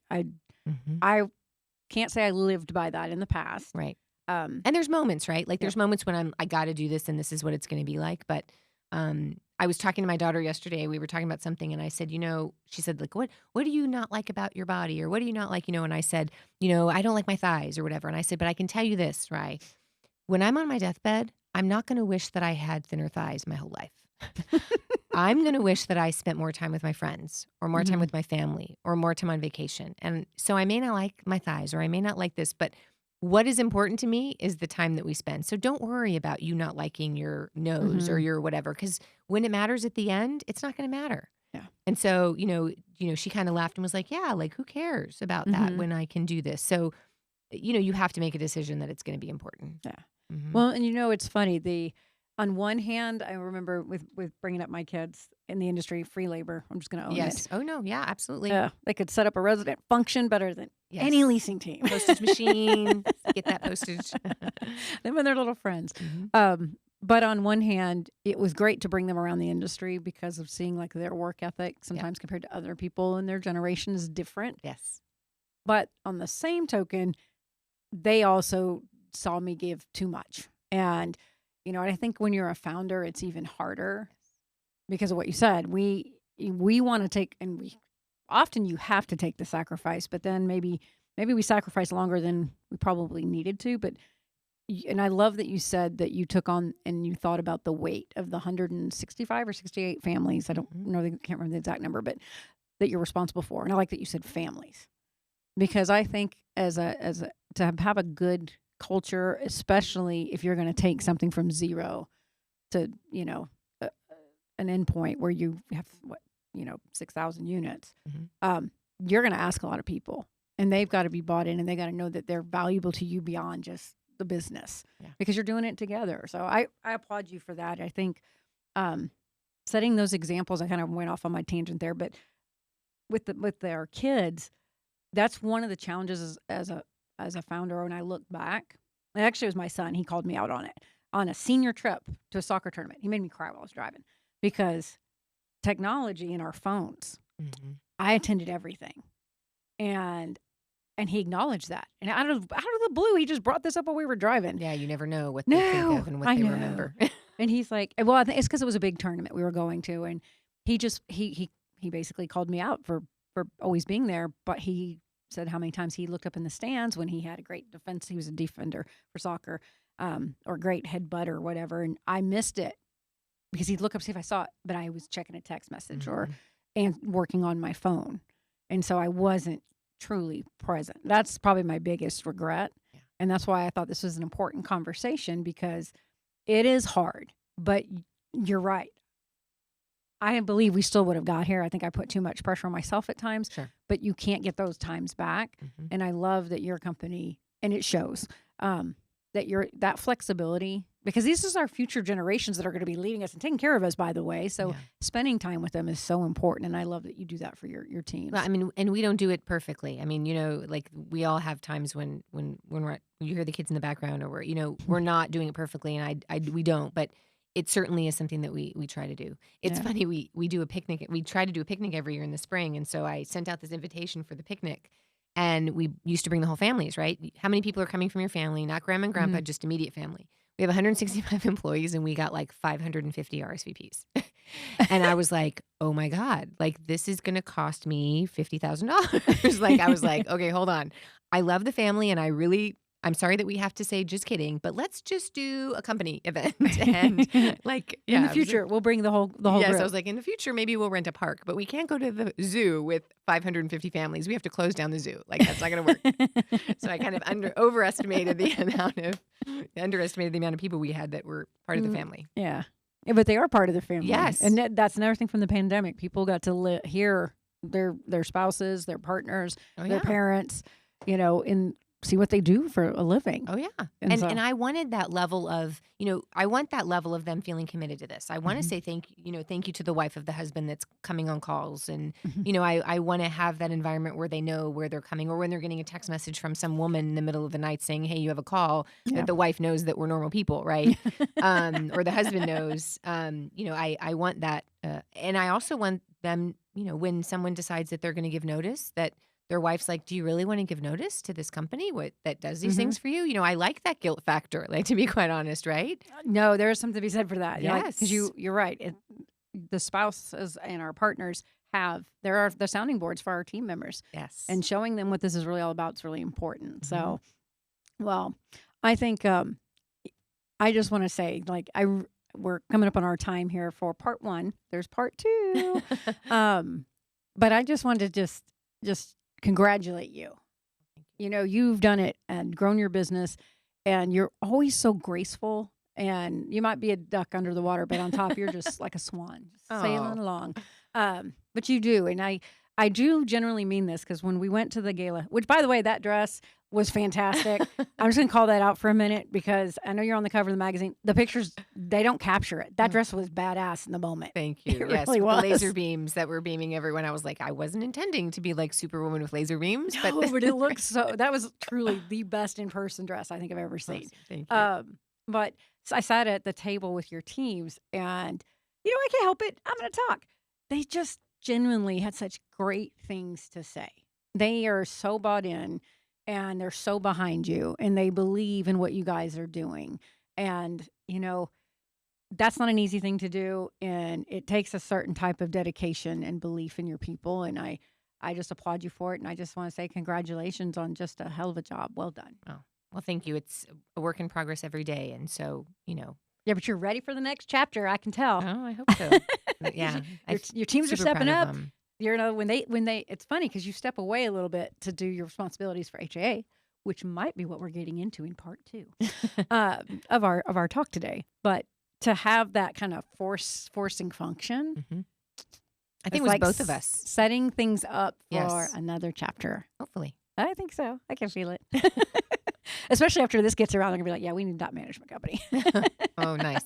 S1: can't say I lived by that in the past.
S2: Right. And there's moments, right? Like there's moments when I got to do this and this is what it's going to be like. But I was talking to my daughter yesterday. We were talking about something, and I said, she said, like, what do you not like about your body, or what do you not like, And I said, I don't like my thighs or whatever. And I said, but I can tell you this, Rye. When I'm on my deathbed, I'm not going to wish that I had thinner thighs my whole life. I'm going to wish that I spent more time with my friends, or more time with my family, or more time on vacation. And so I may not like my thighs, or I may not like this, but what is important to me is the time that we spend. So don't worry about you not liking your nose or your whatever, because when it matters at the end, it's not going to matter.
S1: Yeah.
S2: And so, she kind of laughed and was like, yeah, like who cares about that when I can do this? So, you have to make a decision that it's going to be important.
S1: Yeah. Well, and it's funny, on one hand, I remember with bringing up my kids in the industry, free labor. I'm just going to own it.
S2: Oh, no. Yeah, absolutely.
S1: Yeah. They could set up a resident function better than any leasing team.
S2: Postage machine. Get that postage.
S1: Them and their little friends. But on one hand, it was great to bring them around the industry because of seeing like their work ethic sometimes compared to other people in their generation is different.
S2: Yes.
S1: But on the same token, they also saw me give too much. And I think when you're a founder, it's even harder because of what you said. We want to take, and often you have to take the sacrifice, but then maybe we sacrifice longer than we probably needed to. And I love that you said that you took on and you thought about the weight of the 165 or 68 families. I don't know, can't remember the exact number, but that you're responsible for. And I like that you said families, because I think to have a good culture, especially if you're going to take something from zero to, an endpoint where you have 6,000 units, you're going to ask a lot of people, and they've got to be bought in, and they got to know that they're valuable to you beyond just the business, because you're doing it together. So I applaud you for that. I think setting those examples, I kind of went off on my tangent there, but with their kids, that's one of the challenges as a founder. When I look back, actually it was my son. He called me out on it on a senior trip to a soccer tournament. He made me cry while I was driving because technology in our phones, I attended everything. And he acknowledged that. And out of the blue, he just brought this up while we were driving.
S2: Yeah, you never know what they think of and what they remember.
S1: And he's like, well, I think it's because it was a big tournament we were going to. And he basically called me out for always being there. But he said how many times he looked up in the stands when he had a great defense. He was a defender for soccer, or great head butt or whatever. And I missed it because he'd look up to see if I saw it, but I was checking a text message and working on my phone. And so I wasn't truly present. That's probably my biggest regret. Yeah. And that's why I thought this was an important conversation, because it is hard, but you're right. I believe we still would have got here. I think I put too much pressure on myself at times, but you can't get those times back. And I love that your company, and it shows, that flexibility, because these is our future generations that are going to be leading us and taking care of us, by the way. So spending time with them is so important. And I love that you do that for your teams.
S2: Well, I mean, and we don't do it perfectly. I mean, like we all have times when you hear the kids in the background, or we're not doing it perfectly, and we don't, but it certainly is something that we try to do. It's funny, we do a picnic. We try to do a picnic every year in the spring. And so I sent out this invitation for the picnic, and we used to bring the whole families, right? How many people are coming from your family? Not grandma and grandpa, just immediate family. We have 165 employees, and we got like 550 RSVPs. And I was like, oh my God, like this is going to cost me $50,000. Like, I was like, okay, hold on. I love the family, and I'm sorry that we have to say just kidding, but let's just do a company event. And like
S1: in the future, we'll bring the whole
S2: yes,
S1: group.
S2: I was like, in the future, maybe we'll rent a park, but we can't go to the zoo with 550 families. We have to close down the zoo. Like, that's not going to work. So I kind of underestimated the amount of people we had that were part of the family.
S1: Yeah, but they are part of the family.
S2: Yes,
S1: and that's another thing from the pandemic. People got to hear their spouses, their partners, their parents, in see what they do for a living.
S2: Oh, yeah. And I wanted that level of, I want that level of them feeling committed to this. I want to say thank you to the wife of the husband that's coming on calls. And, I want to have that environment where they know where they're coming, or when they're getting a text message from some woman in the middle of the night saying, hey, you have a call, that the wife knows that we're normal people, right? Or the husband knows. I want that. And I also want them, when someone decides that they're going to give notice, that their wife's like, do you really want to give notice to this company that does these things for you? I like that guilt factor, like, to be quite honest, right?
S1: No, there's something to be said for that.
S2: Yes.
S1: Because you're right. the spouses and our partners have, there are the sounding boards for our team members,
S2: Yes.
S1: and showing them what this is really all about is really important.
S2: Mhm.
S1: So, well, I think I just want to say, like, we're coming up on our time here for part 1. There's part 2. But I just wanted to just congratulate you. You know, you've done it and grown your business, and you're always so graceful. And you might be a duck under the water, but on top, you're just like a swan, just sailing
S2: Oh,
S1: along. But you do, and I do generally mean this, because when we went to the gala, which, by the way, that dress was fantastic. I'm just gonna call that out for a minute, because I know you're on the cover of the magazine. The pictures, they don't capture it. That dress was badass in the moment.
S2: thank you.
S1: It
S2: Yes,
S1: really
S2: with the laser
S1: was.
S2: beams that were beaming everyone. I was like, I wasn't intending to be like Superwoman with laser beams,
S1: No, but it looks so. That was truly the best in person dress I think I've ever seen.
S2: Awesome. Thank you.
S1: But so I sat at the table with your teams, and I can't help it. I'm going to talk. They just genuinely had such great things to say. They are so bought in, and they're so behind you, and they believe in what you guys are doing. And that's not an easy thing to do, and it takes a certain type of dedication and belief in your people. And I just applaud you for it, and I just want to say congratulations on just a hell of a job. Well done.
S2: Oh, well, thank you. It's a work in progress every day. And so,
S1: Yeah, but you're ready for the next chapter. I can tell.
S2: I hope so. But yeah,
S1: your teams are
S2: super proud
S1: stepping
S2: of
S1: up.
S2: them.
S1: When they, it's funny because you step away a little bit to do your responsibilities for HAA, which might be what we're getting into in part 2 of our talk today. But to have that kind of forcing function,
S2: Mhm. I think it was
S1: like
S2: both of us.
S1: setting things up for
S2: Yes.
S1: another chapter.
S2: Hopefully.
S1: I think so. I can feel it. Especially after this gets around, they're gonna be like, "Yeah, we need that management company."
S2: Oh, nice.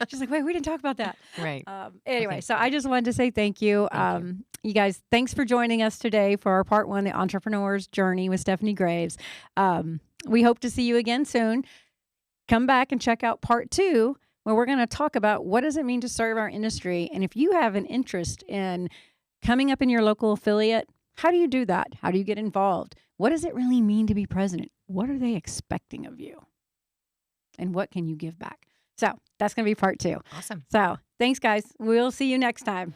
S1: She's like, "Wait, we didn't talk about that."
S2: Right.
S1: Anyway,
S2: Okay.
S1: so I just wanted to say thank you.
S2: Thank you.
S1: You guys, thanks for joining us today for our part 1, the entrepreneur's journey with Stephanie Graves. We hope to see you again soon. Come back and check out part 2, where we're going to talk about what does it mean to serve our industry. And if you have an interest in coming up in your local affiliate, how do you do that? How do you get involved? What does it really mean to be president? What are they expecting of you? And what can you give back? So that's going to be part 2.
S2: Awesome.
S1: So thanks, guys. We'll see you next time.